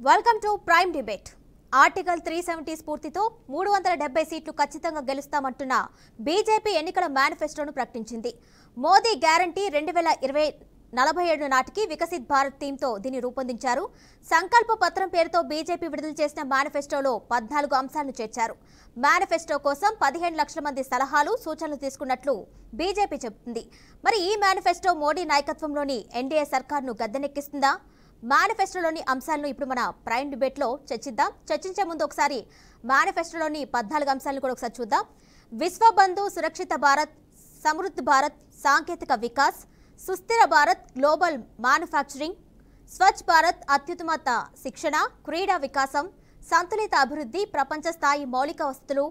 Welcome to prime debate. Article 370 స్ఫూర్తితో 370 సీట్లు ఖచ్చితంగా గెలుస్తామంటున్న బీజేపీ ఎన్నికల మేనిఫెస్టోను ప్రకటించింది. మోదీ గ్యారంటీ 2047 నాటికి వికసిత్ భారత్ థీమ్తో దీన్ని రూపొందించారు. సంకల్ప పత్రం పేరుతో బీజేపీ విడుదల చేసిన మేనిఫెస్టోలో 14 అంశాలను చేర్చారు. మేనిఫెస్టో కోసం 15 లక్షల మంది సలహాలు, సూచనలు తీసుకున్నట్లు బీజేపీ చెబుతుంది. మరి ఈ మేనిఫెస్టో మోడీ నాయకత్వంలోని ఎన్డీఏ సర్కార్ను గద్దెనెక్కిస్తుందా? మేనిఫెస్టోలోని అంశాలను ఇప్పుడు మన ప్రైమ్ డిబేట్లో చర్చిద్దాం. చర్చించే ముందు ఒకసారి మేనిఫెస్టోలోని 14 అంశాలను కూడా ఒకసారి చూద్దాం. విశ్వబంధు, సురక్షిత భారత్, సమృద్ధ భారత్, సాంకేతిక వికాస్, సుస్థిర భారత్, గ్లోబల్ మ్యానుఫ్యాక్చరింగ్, స్వచ్ఛ భారత్, అత్యుత్తమ శిక్షణ, క్రీడా వికాసం, సంతులిత అభివృద్ధి, ప్రపంచ స్థాయి మౌలిక వసతులు,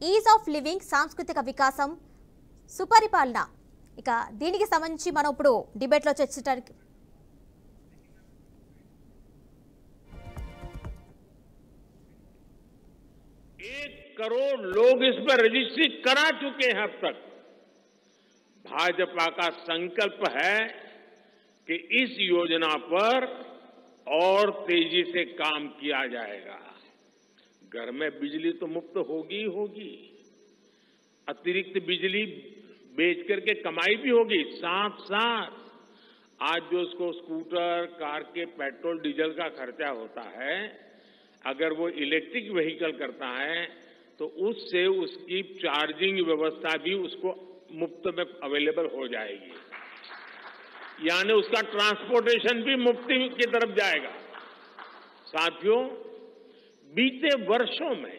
ఈజ్ ఆఫ్ లివింగ్, సాంస్కృతిక వికాసం, సుపరిపాలన. ఇక దీనికి సంబంధించి మనం ఇప్పుడు డిబేట్లో చర్చించడానికి 1 करोड़ लोग इस पर रजिस्ट्री करा चुके हैं अब तक। भाजपा का संकल्प है कि इस योजना पर और तेजी से काम किया जाएगा। घर में बिजली तो मुफ्त होगी ही होगी, अतिरिक्त बिजली बेच करके कमाई भी होगी। साथ साथ आज जो उसको स्कूटर, कार के पेट्रोल डीजल का खर्चा होता है, अगर वो इलेक्ट्रिक व्हीकल करता है तो उससे उसकी चार्जिंग व्यवस्था भी उसको मुफ्त में अवेलेबल हो जाएगी, यानी उसका ट्रांसपोर्टेशन भी मुफ्त की तरफ जाएगा। साथियों, बीते वर्षों में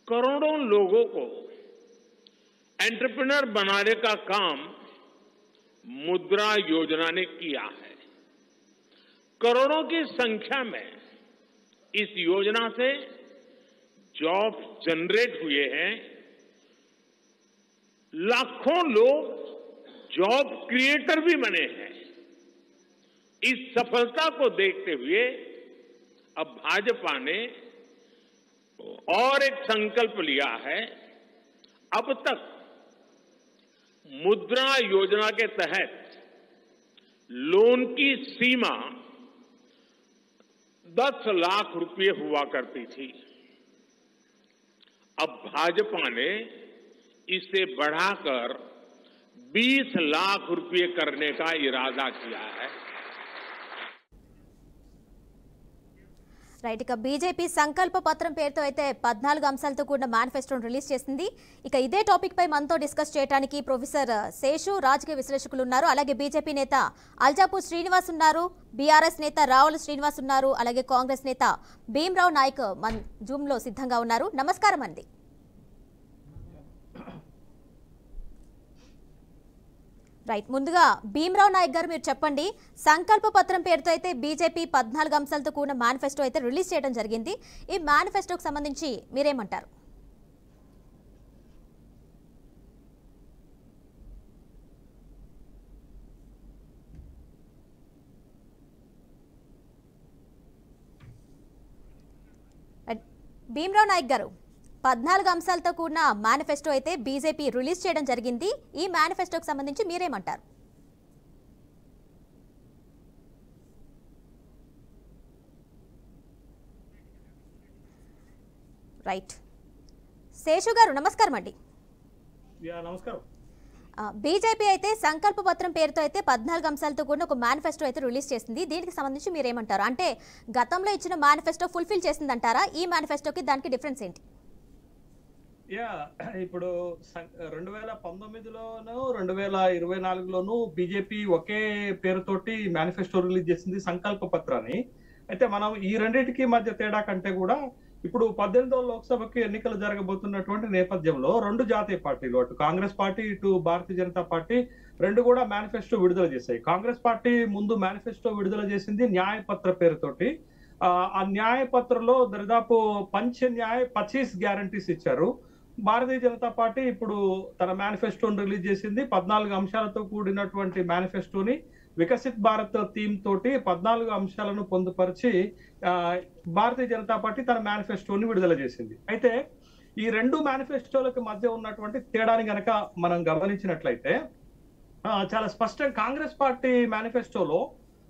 करोड़ों लोगों को एंटरप्रेन्योर बनाने का काम मुद्रा योजना ने किया है। करोड़ों की संख्या में इस योजना से जॉब जनरेट हुए हैं। लाखों लोग जॉब क्रिएटर भी बने हैं। इस सफलता को देखते हुए अब भाजपा ने और एक संकल्प लिया है। अब तक मुद्रा योजना के तहत लोन की सीमा 10 लाख रुपए हुआ करती थी। अब भाजपा ने इसे बढ़ाकर 20 लाख रुपए करने का इरादा किया है। రైట్. ఇక బీజేపీ సంకల్ప పత్రం పేరుతో అయితే 14 అంశాలతో కూడిన మేనిఫెస్టోను రిలీజ్ చేసింది. ఇక ఇదే టాపిక్ పై మనతో డిస్కస్ చేయడానికి ప్రొఫెసర్ శేషు, రాజకీయ విశ్లేషకులు ఉన్నారు. అలాగే బీజేపీ నేత అల్జాపూర్ శ్రీనివాస్ ఉన్నారు, బీఆర్ఎస్ నేత రావుల శ్రీనివాస్ ఉన్నారు, అలాగే కాంగ్రెస్ నేత భీమ్రావ్ నాయక్ మన జూమ్ లో సిద్ధంగా ఉన్నారు. నమస్కారం అండి. రైట్. ముందుగా భీమ్రావ్ నాయక్ గారు మీరు చెప్పండి, సంకల్ప పత్రం పేరుతో అయితే బీజేపీ 14 అంశాలతో కూడిన మేనిఫెస్టో అయితే రిలీజ్ చేయడం జరిగింది. ఈ మేనిఫెస్టోకి సంబంధించి మీరేమంటారు? భీమ్రావ్ నాయక్ గారు, 14 అంశాలతో కూడిన మేనిఫెస్టో అయితే బీజేపీ రిలీజ్ చేయడం జరిగింది. ఈ మేనిఫెస్టోకి సంబంధించి మీరేమంటారు? రైట్. శేషు గారు నమస్కారం అండి. నమస్కారం. బీజేపీ అయితే సంకల్ప పత్రం పేరుతో అయితే 14 అంశాలతో కూడిన ఒక మేనిఫెస్టో అయితే రిలీజ్ చేసింది. దీనికి సంబంధించి మీరేమంటారు? అంటే గతంలో ఇచ్చిన మేనిఫెస్టో ఫుల్ఫిల్ చేసిందంటారా? ఈ మేనిఫెస్టోకి దానికి డిఫరెన్స్ ఏంటి? ఇప్పుడు 2019లోను 2024లోను బీజేపీ ఒకే పేరుతోటి మేనిఫెస్టో రిలీజ్ చేసింది, సంకల్ప పత్రాన్ని. అయితే మనం ఈ రెండింటికి మధ్య తేడా కంటే కూడా ఇప్పుడు 18వ లోక్సభకి ఎన్నికలు జరగబోతున్నటువంటి నేపథ్యంలో రెండు జాతీయ పార్టీలు, అటు కాంగ్రెస్ పార్టీ, ఇటు భారతీయ జనతా పార్టీ రెండు కూడా మేనిఫెస్టో విడుదల చేశాయి. కాంగ్రెస్ పార్టీ ముందు మేనిఫెస్టో విడుదల చేసింది న్యాయపత్ర పేరుతోటి. ఆ న్యాయపత్రలో దాదాపు పంచ న్యాయ 25 గ్యారంటీస్ ఇచ్చారు. భారతీయ జనతా పార్టీ ఇప్పుడు తన మేనిఫెస్టోని రిలీజ్ చేసింది. 14 అంశాలతో కూడినటువంటి మేనిఫెస్టోని వికసిత్ భారత్ థీమ్ తోటి 14 అంశాలను పొందుపరిచి భారతీయ జనతా పార్టీ తన మేనిఫెస్టోని విడుదల చేసింది. అయితే ఈ రెండు మేనిఫెస్టోలకు మధ్య ఉన్నటువంటి తేడాని గనక మనం గమనించినట్లయితే చాలా స్పష్టంగా కాంగ్రెస్ పార్టీ మేనిఫెస్టోలో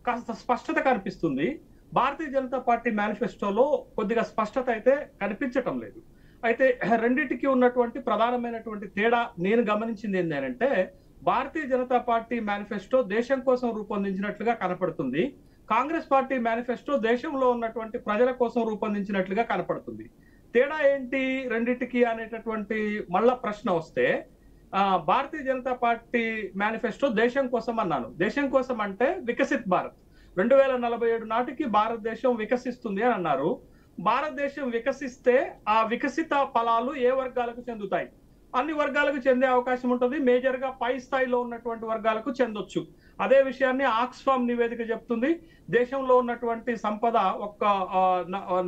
కాస్త స్పష్టత కనిపిస్తుంది. భారతీయ జనతా పార్టీ మేనిఫెస్టోలో కొద్దిగా స్పష్టత అయితే కనిపించటం లేదు. అయితే రెండింటికి ఉన్నటువంటి ప్రధానమైనటువంటి తేడా నేను గమనించింది ఏంటంటే, భారతీయ జనతా పార్టీ మేనిఫెస్టో దేశం కోసం రూపొందించినట్లుగా కనపడుతుంది. కాంగ్రెస్ పార్టీ మేనిఫెస్టో దేశంలో ఉన్నటువంటి ప్రజల కోసం రూపొందించినట్లుగా కనపడుతుంది. తేడా ఏంటి రెండింటికి అనేటటువంటి మళ్ళా ప్రశ్న వస్తే, భారతీయ జనతా పార్టీ మేనిఫెస్టో దేశం కోసం అన్నాను. దేశం కోసం అంటే వికసిత్ భారత్, 2047 నాటికి భారతదేశం వికసిస్తుంది అని అన్నారు. భారతదేశం వికసిస్తే ఆ వికసిత ఫలాలు ఏ వర్గాలకు చెందుతాయి? అన్ని వర్గాలకు చెందే అవకాశం ఉంటుంది. మేజర్ గా పై స్థాయిలో ఉన్నటువంటి వర్గాలకు చెందొచ్చు. అదే విషయాన్ని ఆక్స్ఫామ్ నివేదిక చెప్తుంది. దేశంలో ఉన్నటువంటి సంపద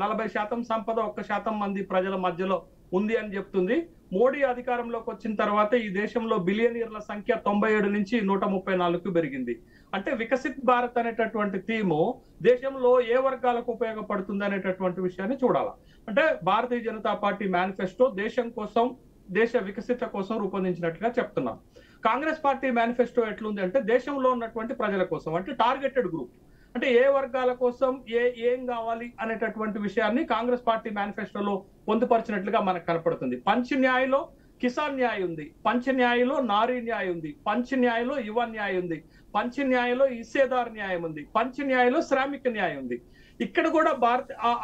40% సంపద 1% మంది ప్రజల మధ్యలో ఉంది అని చెప్తుంది. మోడీ అధికారంలోకి వచ్చిన తర్వాత ఈ దేశంలో బిలియనీర్ల సంఖ్య 97 నుంచి 134కు పెరిగింది. అంటే వికసిత్ భారత్ అనేటటువంటి థీము దేశంలో ఏ వర్గాలకు ఉపయోగపడుతుంది అనేటటువంటి విషయాన్ని చూడాలి. అంటే భారతీయ జనతా పార్టీ మేనిఫెస్టో దేశం కోసం, దేశ వికసిత కోసం రూపొందించినట్లుగా చెప్తున్నాం. కాంగ్రెస్ పార్టీ మేనిఫెస్టో ఎట్లుంది అంటే దేశంలో ఉన్నటువంటి ప్రజల కోసం, అంటే టార్గెటెడ్ గ్రూప్, అంటే ఏ వర్గాల కోసం ఏం కావాలి అనేటటువంటి విషయాన్ని కాంగ్రెస్ పార్టీ మేనిఫెస్టోలో పొందుపరిచినట్లుగా మనకు కనపడుతుంది. పంచ్ న్యాయలో కిసాన్ న్యాయ్ ఉంది, పంచ్ న్యాయలో నారీ న్యాయ్ ఉంది, పంచ్ న్యాయలో యువ న్యాయ్ ఉంది, పంచ్ న్యాయలో హిస్సేదార్ న్యాయం ఉంది, పంచ్ న్యాయలో శ్రామిక న్యాయం ఉంది. ఇక్కడ కూడా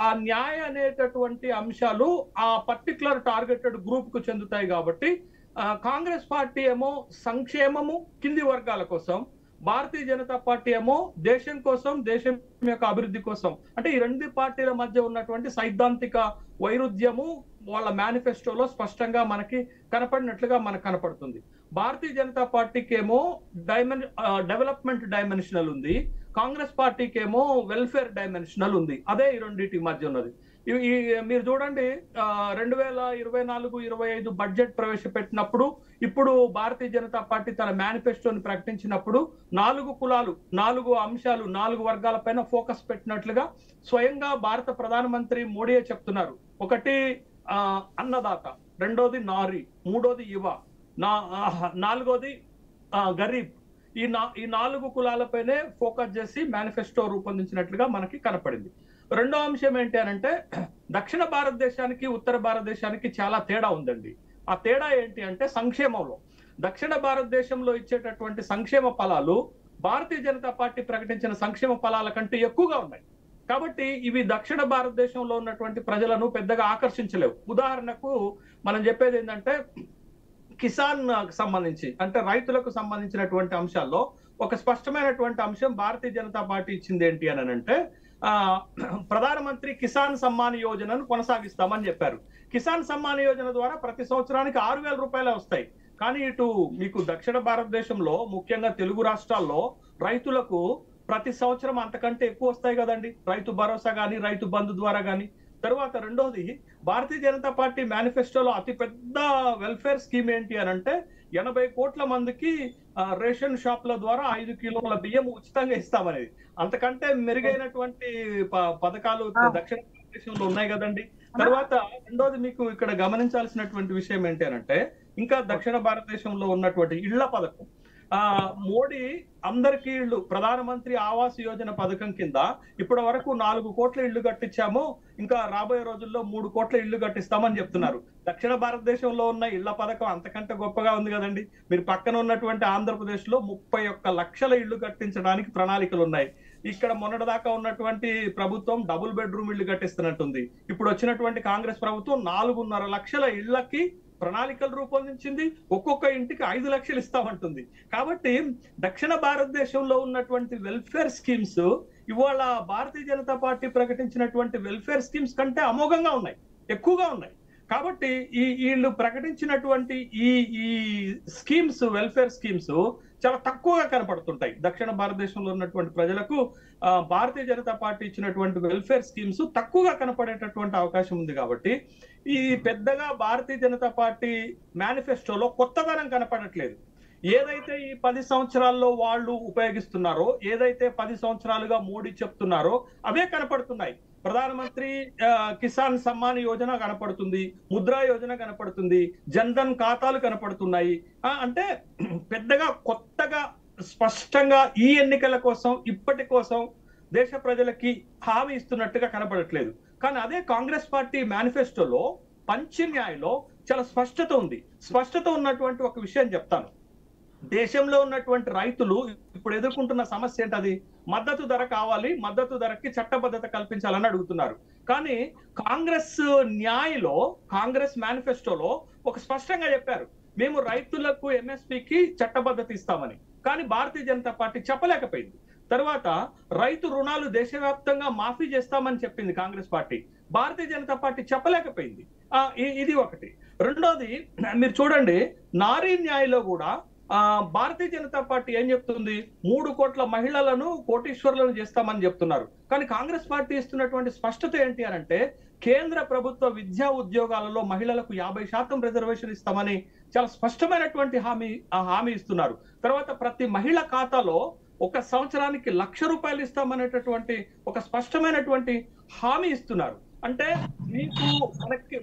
ఆ న్యాయ అనేటటువంటి అంశాలు ఆ పర్టికులర్ టార్గెటెడ్ గ్రూప్ కు చెందుతాయి. కాబట్టి కాంగ్రెస్ పార్టీ ఏమో సంక్షేమము కింది వర్గాల కోసం, భారతీయ జనతా పార్టీ ఏమో దేశం కోసం, దేశం యొక్క అభివృద్ధి కోసం. అంటే ఈ రెండు పార్టీల మధ్య ఉన్నటువంటి సైద్ధాంతిక వైరుధ్యము వాళ్ళ మేనిఫెస్టోలో స్పష్టంగా మనకి కనపడినట్లుగా మనకు కనపడుతుంది. భారతీయ జనతా పార్టీకి ఏమో డెవలప్మెంట్ డైమెన్షనల్ ఉంది, కాంగ్రెస్ పార్టీకి ఏమో వెల్ఫేర్ డైమెన్షనల్ ఉంది. అదే ఈ రెండింటి మధ్య ఉన్నది. మీరు చూడండి, 2024-25 బడ్జెట్ ప్రవేశపెట్టినప్పుడు, ఇప్పుడు భారతీయ జనతా పార్టీ తన మేనిఫెస్టోని ప్రకటించినప్పుడు 4 కులాలు, 4 అంశాలు, 4 వర్గాల పైన ఫోకస్ పెట్టినట్లుగా స్వయంగా భారత ప్రధానమంత్రి మోడీయే చెప్తున్నారు. ఒకటి అన్నదాత, రెండోది నారీ, మూడోది యువ, నాలుగోది గరీబ్. ఈ 4 కులాలపైనే ఫోకస్ చేసి మేనిఫెస్టో రూపొందించినట్లుగా మనకి కనపడింది. రెండో అంశం ఏంటి అనంటే, దక్షిణ భారతదేశానికి ఉత్తర భారతదేశానికి చాలా తేడా ఉందండి. ఆ తేడా ఏంటి అంటే సంక్షేమంలో. దక్షిణ భారతదేశంలో ఇచ్చేటటువంటి సంక్షేమ ఫలాలు భారతీయ జనతా పార్టీ ప్రకటించిన సంక్షేమ ఫలాల కంటే ఎక్కువగా ఉన్నాయి. కాబట్టి ఇవి దక్షిణ భారతదేశంలో ఉన్నటువంటి ప్రజలను పెద్దగా ఆకర్షించలేవు. ఉదాహరణకు మనం చెప్పేది ఏంటంటే, కిసాన్ సంబంధించి, అంటే రైతులకు సంబంధించినటువంటి అంశాల్లో ఒక స్పష్టమైనటువంటి అంశం భారతీయ జనతా పార్టీ ఇచ్చింది ఏంటి అని అంటే, ప్రధానమంత్రి కిసాన్ సమ్మాన్ యోజనను కొనసాగిస్తామని చెప్పారు. కిసాన్ సమ్మాన్ యోజన ద్వారా ప్రతి సంవత్సరానికి 6,000 రూపాయలు వస్తాయి. కానీ ఇటు మీకు దక్షిణ భారతదేశంలో, ముఖ్యంగా తెలుగు రాష్ట్రాల్లో రైతులకు ప్రతి సంవత్సరం అంతకంటే ఎక్కువ వస్తాయి కదండి, రైతు భరోసా కానీ, రైతు బంధు ద్వారా కానీ. తర్వాత రెండోది, భారతీయ జనతా పార్టీ మేనిఫెస్టోలో అతిపెద్ద వెల్ఫేర్ స్కీమ్ ఏంటి అని అంటే, 80 కోట్ల మందికి రేషన్ షాప్ల ద్వారా 5 కిలోల బియ్యం ఉచితంగా ఇస్తామనేది. అంతకంటే మెరుగైనటువంటి పథకాలు దక్షిణ భారతదేశంలో ఉన్నాయి కదండి. తర్వాత రెండోది, మీకు ఇక్కడ గమనించాల్సినటువంటి విషయం ఏంటి అనంటే, ఇంకా దక్షిణ భారతదేశంలో ఉన్నటువంటి ఇళ్ల పథకం. మోడీ అందరికీ ఇళ్లు, ప్రధానమంత్రి ఆవాస్ యోజన పథకం కింద ఇప్పటి వరకు 4 కోట్ల ఇళ్లు కట్టించాము, ఇంకా రాబోయే రోజుల్లో 3 కోట్ల ఇళ్లు కట్టిస్తామని చెప్తున్నారు. దక్షిణ భారతదేశంలో ఉన్న ఇళ్ల పథకం అంతకంటే గొప్పగా ఉంది కదండి. మీరు పక్కన ఉన్నటువంటి ఆంధ్రప్రదేశ్ లో 31 లక్షల ఇళ్లు కట్టించడానికి ప్రణాళికలు ఉన్నాయి. ఇక్కడ మొన్నటిదాకా ఉన్నటువంటి ప్రభుత్వం డబుల్ బెడ్రూమ్ ఇళ్లు కట్టిస్తున్నట్టుంది. ఇప్పుడు వచ్చినటువంటి కాంగ్రెస్ ప్రభుత్వం 4.5 లక్షల ఇళ్లకి ప్రణాళికలు రూపొందించింది. ఒక్కొక్క ఇంటికి 5 లక్షలు ఇస్తామంటుంది. కాబట్టి దక్షిణ భారతదేశంలో ఉన్నటువంటి వెల్ఫేర్ స్కీమ్స్ ఇవాళ భారతీయ జనతా పార్టీ ప్రకటించినటువంటి వెల్ఫేర్ స్కీమ్స్ కంటే అమోఘంగా ఉన్నాయి, ఎక్కువగా ఉన్నాయి. కాబట్టి వీళ్ళు ప్రకటించినటువంటి ఈ స్కీమ్స్, వెల్ఫేర్ స్కీమ్స్ చాలా తక్కువగా కనపడుతుంటాయి. దక్షిణ భారతదేశంలో ఉన్నటువంటి ప్రజలకు భారతీయ జనతా పార్టీ ఇచ్చినటువంటి వెల్ఫేర్ స్కీమ్స్ తక్కువగా కనపడేటటువంటి అవకాశం ఉంది. కాబట్టి ఈ పెద్దగా భారతీయ జనతా పార్టీ మేనిఫెస్టోలో కొత్తదనం కనపడట్లేదు. ఏదైతే ఈ 10 సంవత్సరాల్లో వాళ్ళు ఉపయోగిస్తున్నారో, ఏదైతే 10 సంవత్సరాలుగా మోడీ చెప్తున్నారో అవే కనపడుతున్నాయి. ప్రధానమంత్రి కిసాన్ సమ్మాన్ యోజన కనపడుతుంది, ముద్రా యోజన కనపడుతుంది, జన్ధన్ ఖాతాలు కనపడుతున్నాయి. అంటే పెద్దగా కొత్తగా స్పష్టంగా ఈ ఎన్నికల కోసం, ఇప్పటి కోసం దేశ ప్రజలకి హామీ ఇస్తున్నట్టుగా కనబడట్లేదు. కానీ అదే కాంగ్రెస్ పార్టీ మేనిఫెస్టోలో పంచన్యాయలో చాలా స్పష్టత ఉంది. స్పష్టత ఉన్నటువంటి ఒక విషయం చెప్తాను. దేశంలో ఉన్నటువంటి రైతులు ఇప్పుడు ఎదుర్కొంటున్న సమస్య ఏంటది? మద్దతు ధర కావాలి, మద్దతు ధరకి చట్టబద్ధత కల్పించాలని అడుగుతున్నారు. కానీ కాంగ్రెస్ న్యాయలో, కాంగ్రెస్ మేనిఫెస్టోలో ఒక స్పష్టంగా చెప్పారు, మేము రైతులకు ఎంఎస్పీకి చట్టబద్ధత ఇస్తామని. కానీ భారతీయ జనతా పార్టీ చెప్పలేకపోయింది. తర్వాత రైతు రుణాలు దేశవ్యాప్తంగా మాఫీ చేస్తామని చెప్పింది కాంగ్రెస్ పార్టీ, భారతీయ జనతా పార్టీ చెప్పలేకపోయింది. ఇది ఒకటి. రెండోది, మీరు చూడండి, నారీ న్యాయలో కూడా భారతీయ జనతా పార్టీ ఏం చెప్తుంది? 3 కోట్ల మహిళలను కోటీశ్వరులను చేస్తామని చెప్తున్నారు. కానీ కాంగ్రెస్ పార్టీ ఇస్తున్నటువంటి స్పష్టత ఏంటి అని అంటే, కేంద్ర ప్రభుత్వ విద్యా ఉద్యోగాలలో మహిళలకు 50% రిజర్వేషన్ ఇస్తామని చాలా స్పష్టమైనటువంటి హామీ ఇస్తున్నారు. తర్వాత ప్రతి మహిళ ఖాతాలో 1 సంవత్సరానికి 1,00,000 రూపాయలు ఇస్తామనేటటువంటి ఒక స్పష్టమైనటువంటి హామీ ఇస్తున్నారు. అంటే మీకు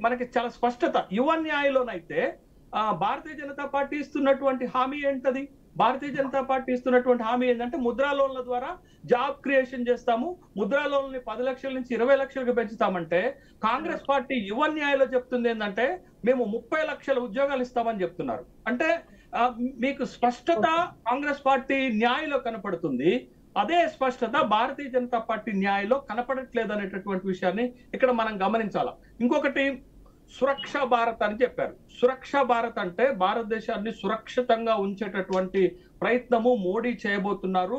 మనకి చాలా స్పష్టత. యువ న్యాయలోనైతే భారతీయ జనతా పార్టీ ఇస్తున్నటువంటి హామీ ఏంటది? భారతీయ జనతా పార్టీ ఇస్తున్నటువంటి హామీ ఏంటంటే, ముద్రా లోన్ల ద్వారా జాబ్ క్రియేషన్ చేస్తాము, ముద్రా లోన్లని 10 లక్షల నుంచి 20 లక్షలకు పెంచుతామంటే, కాంగ్రెస్ పార్టీ యువ న్యాయలో చెప్తుంది ఏంటంటే, మేము 30 లక్షల ఉద్యోగాలు ఇస్తామని చెప్తున్నారు. అంటే మీకు స్పష్టత కాంగ్రెస్ పార్టీ న్యాయలో కనపడుతుంది. అదే స్పష్టత భారతీయ జనతా పార్టీ న్యాయలో కనపడట్లేదు అనేటటువంటి విషయాన్ని ఇక్కడ మనం గమనించాలి. ఇంకొకటి, సురక్ష భారత్ అని చెప్పారు. సురక్ష భారత్ అంటే భారతదేశాన్ని సురక్షితంగా ఉంచేటటువంటి ప్రయత్నము మోడీ చేయబోతున్నారు.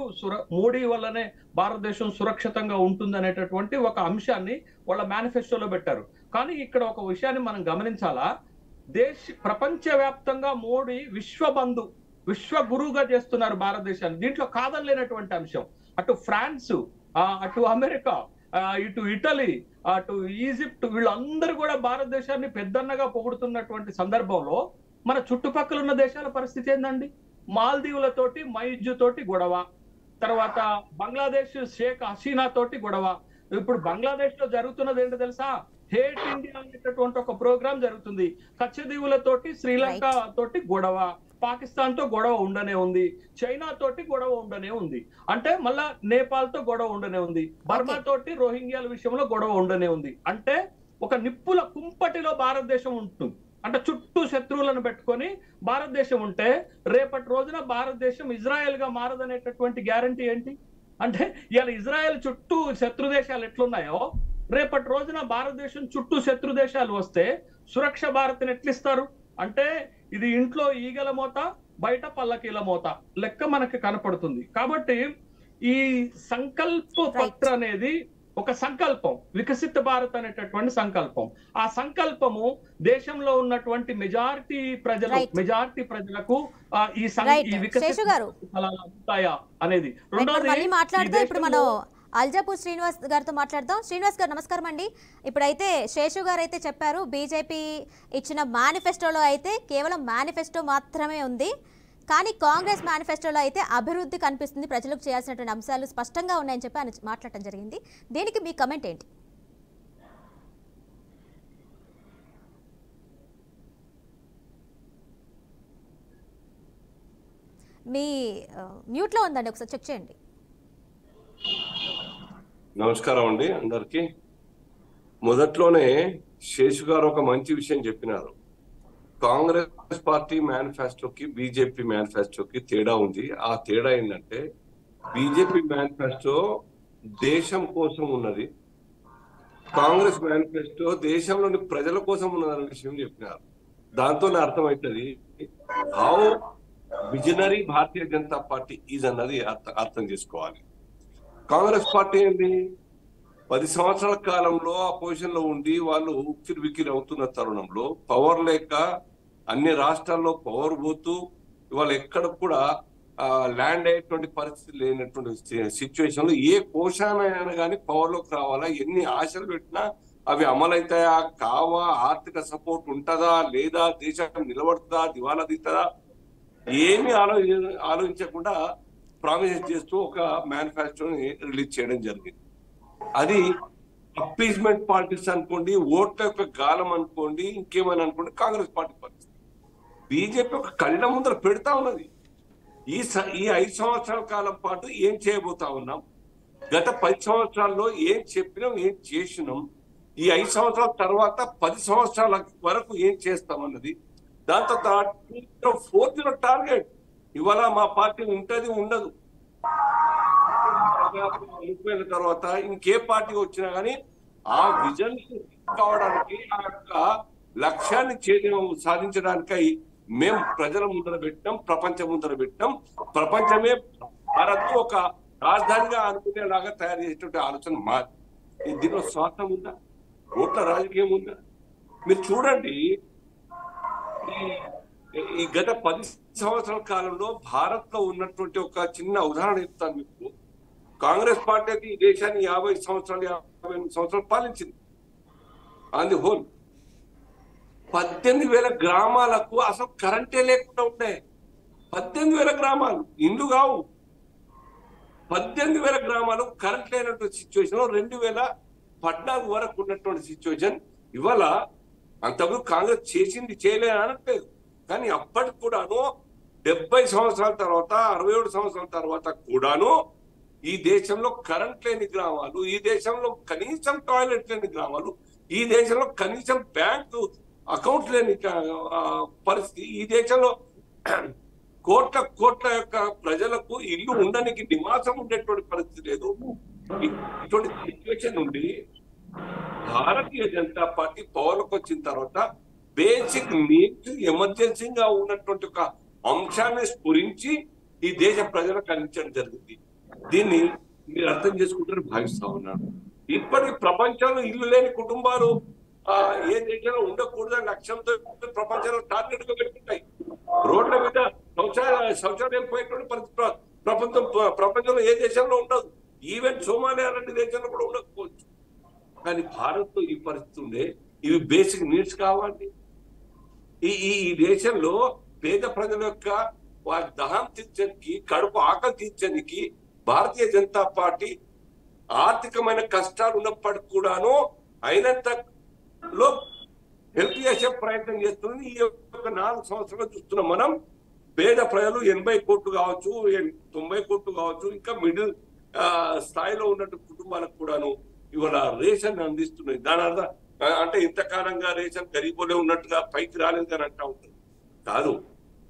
మోడీ వల్లనే భారతదేశం సురక్షితంగా ఉంటుంది అనేటటువంటి ఒక అంశాన్ని వాళ్ళ మేనిఫెస్టోలో పెట్టారు. కానీ ఇక్కడ ఒక విషయాన్ని మనం గమనించాలా, ప్రపంచవ్యాప్తంగా మోడీ విశ్వబంధు, విశ్వ గురువుగా చేస్తున్నారు భారతదేశాన్ని. దీంట్లో కాదనలేనటువంటి అంశం. అటు ఫ్రాన్స్, అటు అమెరికా, ఇటు ఇటలీ, అటు ఈజిప్ట్, వీళ్ళందరూ కూడా భారతదేశాన్ని పెద్దన్నగా పొగుడుతున్నటువంటి సందర్భంలో మన చుట్టుపక్కల ఉన్న దేశాల పరిస్థితి ఏందండి? మాల్దీవులతోటి, మైజు తోటి గొడవ, తర్వాత బంగ్లాదేశ్ షేక్ హసీనా తోటి గొడవ. ఇప్పుడు బంగ్లాదేశ్ లో జరుగుతున్నది ఏంటో తెలుసా? హేట్ ఇండియా అనేటటువంటి ఒక ప్రోగ్రామ్ జరుగుతుంది. కచ్చదీవులతోటి, శ్రీలంక తోటి గొడవ, పాకిస్తాన్ తో గొడవ ఉండనే ఉంది, చైనా తోటి గొడవ ఉండనే ఉంది, అంటే మళ్ళా నేపాల్ తో గొడవ ఉండనే ఉంది, బర్మా తోటి రోహింగ్యాల విషయంలో గొడవ ఉండనే ఉంది. అంటే ఒక నిప్పుల కుంపటిలో భారతదేశం ఉంటుంది. అంటే చుట్టూ శత్రువులను పెట్టుకొని భారతదేశం ఉంటే, రేపటి రోజున భారతదేశం ఇజ్రాయెల్ గా మారదనేటటువంటి గ్యారంటీ ఏంటి? అంటే ఇవాళ ఇజ్రాయెల్ చుట్టూ శత్రు దేశాలు ఎట్లున్నాయో, రేపటి రోజున భారతదేశం చుట్టూ శత్రు దేశాలు వస్తే సురక్ష భారత్ని ఎట్లిస్తారు? అంటే ఇది ఇంట్లో ఈగల మోత, బయట పల్లకీల మోత లెక్క మనకి కనపడుతుంది. కాబట్టి ఈ సంకల్ప పత్ర అనేది ఒక సంకల్పం, వికసిత భారత్ అనేటటువంటి సంకల్పం. ఆ సంకల్పము దేశంలో ఉన్నటువంటి మెజారిటీ ప్రజలకు ఈ వికసిత అందుతాయా అనేది. రెండోది మాట్లాడుతూ ఇప్పుడు మనం అల్జాపూర్ శ్రీనివాస్ గారితో మాట్లాడదాం. శ్రీనివాస్ గారు నమస్కారం అండి. ఇప్పుడైతే శేషు గారు అయితే చెప్పారు, బీజేపీ ఇచ్చిన మేనిఫెస్టోలో అయితే కేవలం మేనిఫెస్టో మాత్రమే ఉంది, కానీ కాంగ్రెస్ మేనిఫెస్టోలో అయితే అభివృద్ధి కనిపిస్తుంది, ప్రజలకు చేయాల్సినటువంటి అంశాలు స్పష్టంగా ఉన్నాయని చెప్పి ఆయన మాట్లాడటం జరిగింది. దీనికి మీ కమెంట్ ఏంటి? మీ మ్యూట్లో ఉందండి, ఒకసారి చెక్ చేయండి. నమస్కారం అండి అందరికి. మొదట్లోనే శేషు గారు ఒక మంచి విషయం చెప్పినారు. కాంగ్రెస్ పార్టీ మేనిఫెస్టోకి బీజేపీ మేనిఫెస్టోకి తేడా ఉంది. ఆ తేడా ఏంటంటే, బీజేపీ మేనిఫెస్టో దేశం కోసం ఉన్నది, కాంగ్రెస్ మేనిఫెస్టో దేశంలోని ప్రజల కోసం ఉన్నదన్న విషయం చెప్పినారు. దాంతో అర్థమవుతుంది how visionary Bharatiya Janata party is అన్నది అర్థం చేసుకోవాలి. కాంగ్రెస్ పార్టీ ఏంటి, 10 సంవత్సరాల కాలంలో ఆ పొజిషన్ లో ఉండి వాళ్ళు ఉక్కిరి బిక్కిరి అవుతున్న తరుణంలో పవర్ లేక అన్ని రాష్ట్రాల్లో పవర్ పోతూ ఇవాళ ఎక్కడ కూడా ల్యాండ్ అయ్యేటువంటి పరిస్థితి లేనటువంటి సిచ్యువేషన్ లో ఏ కోశానైనా కానీ పవర్ లోకి రావాలా, ఎన్ని ఆశలు పెట్టినా అవి అమలవుతాయా కావా, ఆర్థిక సపోర్ట్ ఉంటుందా లేదా, దేశం నిలబడుతుందా, దివాలా తీస్తుందా, ఏమీ ఆలోచించకుండా ప్రామిసెస్ చేస్తూ ఒక మేనిఫెస్టోని రిలీజ్ చేయడం జరిగింది. అది అప్పీజ్మెంట్ పాలిటిక్స్ అనుకోండి, ఓట్ల యొక్క గాలం అనుకోండి, ఇంకేమైనా అనుకోండి, కాంగ్రెస్ పార్టీ పరిస్థితి. బీజేపీ ఒక కళ్ళ ముందర పెడతా ఉన్నది. ఈ 5 సంవత్సరాల కాలం పాటు ఏం చేయబోతా ఉన్నాం, గత 10 సంవత్సరాల్లో ఏం చెప్పినాం, ఏం చేసినాం, ఈ 5 సంవత్సరాల తర్వాత 10 సంవత్సరాల వరకు ఏం చేస్తామన్నది, దాంతో 2040 టార్గెట్ ఇవాళ మా పార్టీ ఉంటది ఉండదు. 30 తర్వాత ఇంకే పార్టీ వచ్చినా కానీ ఆ విజన్ కావడానికి, ఆ యొక్క లక్ష్యాన్ని సాధించడానికై మేము ప్రజల ముందర పెట్టాం, ప్రపంచం ముందర పెట్టాం. ప్రపంచమే భారత్ ఒక రాజధానిగా అనుకునేలాగా తయారు చేసేటువంటి ఆలోచన మాది. దీనిలో స్వార్థం ఉందా? ఓట్ల రాజకీయం ఉందా? మీరు చూడండి, ఈ గత 10 సంవత్సరాల కాలంలో భారత్ లో ఉన్నటువంటి ఒక చిన్న ఉదాహరణ చెప్తాను మీకు. కాంగ్రెస్ పార్టీ అయితే ఈ దేశాన్ని 50 సంవత్సరాలు పాలించింది. ఆన్ ది హోల్ 18,000 గ్రామాలకు అసలు కరెంటే లేకుండా ఉండే. 18,000 గ్రామాలు, ఇండ్లు కావు. 18,000 గ్రామాలు కరెంట్ లేనటువంటి సిచ్యువేషన్ 2014 వరకు ఉన్నటువంటి సిచ్యువేషన్. ఇవాళ అంతకుముందు కాంగ్రెస్ చేసింది చేయలేని అనట్లేదు, కానీ అప్పటికి కూడాను 70 సంవత్సరాల తర్వాత, 67 సంవత్సరాల తర్వాత కూడాను ఈ దేశంలో కరెంట్ లేని గ్రామాలు, ఈ దేశంలో కనీసం టాయిలెట్ లేని గ్రామాలు, ఈ దేశంలో కనీసం బ్యాంకు అకౌంట్ లేని పరిస్థితి, ఈ దేశంలో కోట్ల యొక్క ప్రజలకు ఇల్లు ఉండడానికి నివాసం ఉండేటువంటి పరిస్థితి లేదు. ఇటువంటి సిచ్యువేషన్ నుండి భారతీయ జనతా పార్టీ పవర్లోకి వచ్చిన తర్వాత బేసిక్ నీడ్స్ ఎమర్జెన్సీగా ఉన్నటువంటి ఒక అంశాన్ని స్ఫురించి ఈ దేశ ప్రజలకు అందించడం జరిగింది. దీన్ని మీరు అర్థం చేసుకుంటారని భావిస్తా ఉన్నాను. ఇప్పటికి ప్రపంచంలో ఇల్లు లేని కుటుంబాలు ఏ దేశంలో ఉండకూడదని లక్ష్యంతో ప్రపంచంలో టార్గెట్ గా పెట్టుకుంటాయి. రోడ్ల మీద శౌచాలయాలు పోయేటువంటి ప్రపంచంలో ఏ దేశంలో ఉండదు. ఈవెన్ సోమాలియా లాంటి దేశంలో కూడా ఉండకపోవచ్చు. కానీ భారత్ లో ఈ పరిస్థితి ఉండే. ఇవి బేసిక్ నీడ్స్ కావాలి. ఈ దేశంలో పేద ప్రజల యొక్క వారి దహం తీర్చడానికి, కడుపు ఆకలి తీర్చడానికి భారతీయ జనతా పార్టీ ఆర్థికమైన కష్టాలు ఉన్నప్పటికీ కూడాను అయినంతలో హెల్ప్ చేసే ప్రయత్నం చేస్తుంది. ఈ యొక్క 4 సంవత్సరాలు చూస్తున్నాం మనం. పేద ప్రజలు 80 కోట్లు కావచ్చు, 90 కోట్లు కావచ్చు, ఇంకా మిడిల్ స్థాయిలో ఉన్నట్టు కుటుంబాలకు కూడాను ఇవాళ రేషన్ అందిస్తున్నాయి. దాని అర్థం అంటే ఇంతకాలంగా రేషన్ గరీబోలే ఉన్నట్టుగా పైకి రాలేదు అని అంటా ఉంటుంది. కాదు,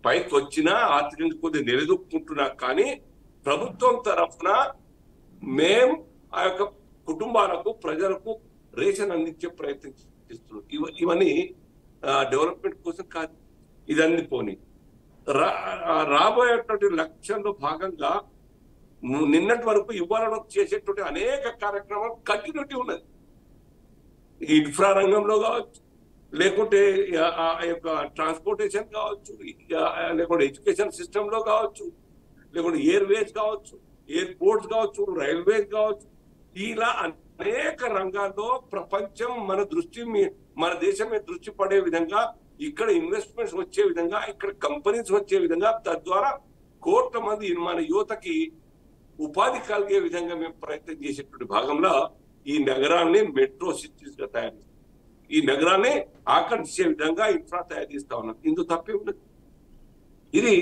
పైకి వచ్చినా ఆర్థికంగా కొద్దిగా నిలదొక్కుంటున్నా, కానీ ప్రభుత్వం తరఫున మేము ఆ యొక్క కుటుంబాలకు, ప్రజలకు రేషన్ అందించే ప్రయత్నం చేస్తున్నాం. ఇవన్నీ డెవలప్మెంట్ కోసం కాదు. ఇదన్నీ పోనీ రాబోయేటువంటి లక్ష్యంలో భాగంగా నిన్నటి వరకు ఇవ్వాలని చేసేటువంటి అనేక కార్యక్రమాలు కంటిన్యూటీ ఉన్నది. ఇన్ఫ్రా రంగంలో కావచ్చు, లేకుంటే ఆ యొక్క ట్రాన్స్పోర్టేషన్ కావచ్చు, లేకుంటే ఎడ్యుకేషన్ సిస్టమ్ లో కావచ్చు, లేకుంటే ఎయిర్వేస్ కావచ్చు, ఎయిర్పోర్ట్స్ కావచ్చు, రైల్వేస్ కావచ్చు. ఇలా అనేక రంగాల్లో ప్రపంచం మన దేశం మీద దృష్టి పడే విధంగా, ఇక్కడ ఇన్వెస్ట్మెంట్స్ వచ్చే విధంగా, ఇక్కడ కంపెనీస్ వచ్చే విధంగా, తద్వారా కోట్ల మంది మన యువతకి ఉపాధి కలిగే విధంగా మేము ప్రయత్నం చేసేటువంటి భాగంలో ఈ నగరాన్ని మెట్రో సిటీస్ గా తయారు చేస్తాం. ఈ నగరాన్ని ఆకర్షించే విధంగా ఇన్ఫ్రా తయారు చేస్తా ఉన్నాం. ఇందుకు తప్పే ఉన్నది. ఇది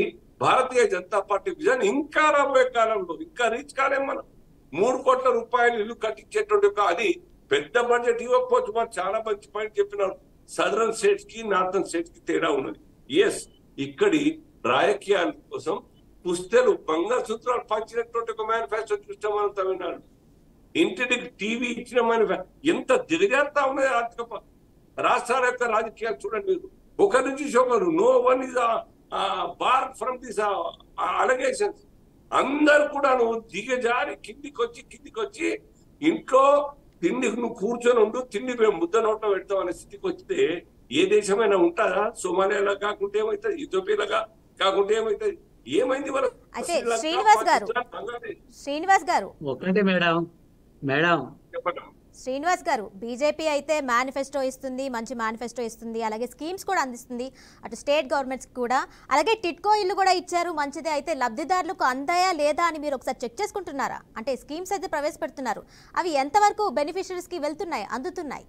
భారతీయ జనతా పార్టీ విజన్. ఇంకా రాబోయే కాలంలో ఇంకా రీచ్ కాలేం మనం. 3 కోట్ల రూపాయలు ఇల్లు కట్టించేటువంటి అది పెద్ద బడ్జెట్ ఇవ్వకపోవచ్చు. మనం చాలా మంచి పాయింట్ చెప్పినారు. సదరన్ స్టేట్స్ కి, నార్థన్ స్టేట్స్ కి తేడా ఉన్నది. ఎస్, ఇక్కడి రాజకీయాల కోసం పుస్తలు మంగళసూత్రాలు పంచినటువంటి ఒక మేనిఫెస్టో చూస్తాం మనం తమిళనాడు. ఇంటికి టీవీ ఇచ్చిన మేనిఫెస్టో ఎంత దిగజారుతా ఉన్నది. ఆర్థిక రాష్ట్రాల యొక్క రాజకీయాలు చూడండి మీరు. ఒకరి నుంచి ఒకరు, no one is bar from this allegations. అందరు కూడా నువ్వు దిగజారి కిందికి వచ్చి ఇంట్లో తిండి నువ్వు కూర్చొని ఉండు, తిండి మేము ముద్ద నోట్లో పెడతాం అనే స్థితికి వస్తే ఏ దేశమైనా ఉంటుందా? సోమాలియాలో కాకుంటే ఏమవుతుంది, ఇథియోపియాలో కాకుంటే ఏమవుతుంది? ఏమైంది వాళ్ళ? అయితే శ్రీనివాస్ గారు ఒకటే మేడం శ్రీనివాస్ గారు, బీజేపీ అయితే మేనిఫెస్టో ఇస్తుంది, మంచి మేనిఫెస్టో ఇస్తుంది, అలాగే స్కీమ్స్ కూడా అందిస్తుంది అటు స్టేట్ గవర్నమెంట్స్ కూడా. అలాగే టిట్కో ఇల్లు కూడా ఇచ్చారు, మంచిదే. అయితే లబ్ధిదారులకు అందాయా లేదా అని మీరు ఒకసారి చెక్ చేసుకుంటున్నారా? అంటే స్కీమ్స్ అయితే ప్రవేశపెడుతున్నారు, అవి ఎంతవరకు బెనిఫిషియరీస్ కి వెళ్తున్నాయి, అందుతున్నాయి?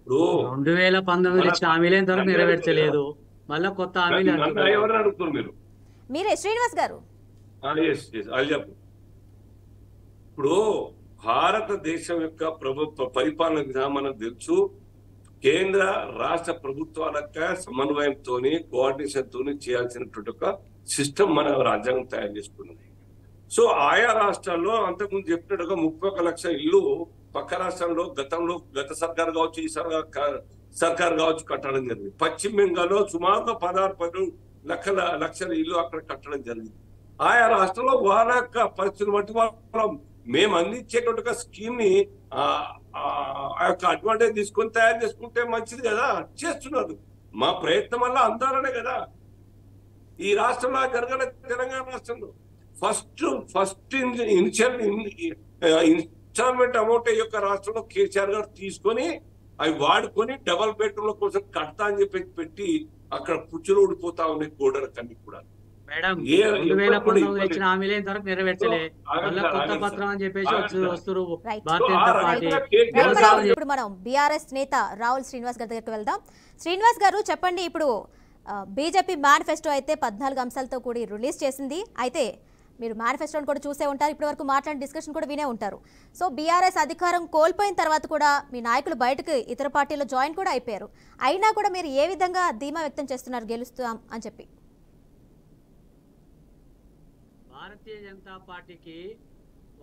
2019 హామీలు ఎంతవరకు నెరవేర్చలేదు, మళ్ళీ కొత్త హామీలు మీరే శ్రీనివాస్ గారు. ఇప్పుడు భారతదేశం యొక్క ప్రభుత్వ పరిపాలన విధానం మనకు తెలుసు. కేంద్ర రాష్ట్ర ప్రభుత్వాల సమన్వయంతో కోఆర్డినేషన్ తోని చేయాల్సినటువంటి ఒక సిస్టమ్ మన రాజ్యాంగం తయారు చేసుకున్నది. సో ఆయా రాష్ట్రాల్లో అంతకుముందు చెప్పినట్టుగా 31 లక్షల ఇల్లు పక్క రాష్ట్రంలో గత సర్కార్ కావచ్చు, ఈ సర్కార్ కావచ్చు కట్టడం జరిగింది. పశ్చిమ బెంగాల్లో సుమారుగా 16 లక్షల ఇల్లు అక్కడ కట్టడం జరిగింది. ఆయా రాష్ట్రంలో వాళ్ళ యొక్క పరిస్థితులు బట్టి వాళ్ళు మేము అందించేటువంటి స్కీమ్ ని ఆ యొక్క అడ్వాంటేజ్ తీసుకొని తయారు చేసుకుంటే మంచిది కదా, చేస్తున్నారు. మా ప్రయత్నం వల్ల అందాలనే కదా. ఈ రాష్ట్రంలో జరగలేదు, తెలంగాణ రాష్ట్రంలో ఫస్ట్ ఇన్స్టాల్మెంట్ అమౌంట్ యొక్క రాష్ట్రంలో కేసీఆర్ గారు తీసుకొని అవి వాడుకొని డబల్ బెడ్రూమ్ల కోసం కడతా అని చెప్పి పెట్టి అక్కడ పుచ్చులు ఊడిపోతా ఉన్నాయి గోడలకన్నీ కూడా. మేడం 2019 ఇచ్చిన హామీలు ఇంతవరకు నెరవేర్చలే. మళ్ళా కొత్త పత్రం అని చెప్పేసి వస్తున్నారు భారతీయ జనతా పార్టీ. ఇప్పుడు మనం బీఆర్ఎస్ నేత రాహుల్ శ్రీనివాస్ గారి దగ్గరికి వెళ్దాం. శ్రీనివాస్ గారు చెప్పండి, ఇప్పుడు బీజేపీ మేనిఫెస్టో అయితే 14 అంశాలతో కూడి రిలీజ్ చేసింది. అయితే మీరు మేనిఫెస్టోని కూడా చూసే ఉంటారు, ఇప్పటివరకు మాట్లాడిన డిస్కషన్ కూడా వినే ఉంటారు. సో బీఆర్ఎస్ అధికారం కోల్పోయిన తర్వాత కూడా మీ నాయకులు బయటకు ఇతర పార్టీలో జాయిన్ కూడా అయిపోయారు. అయినా కూడా మీరు ఏ విధంగా ధీమా వ్యక్తం చేస్తున్నారు గెలుస్తాం అని చెప్పి? భారతీయ జనతా పార్టీకి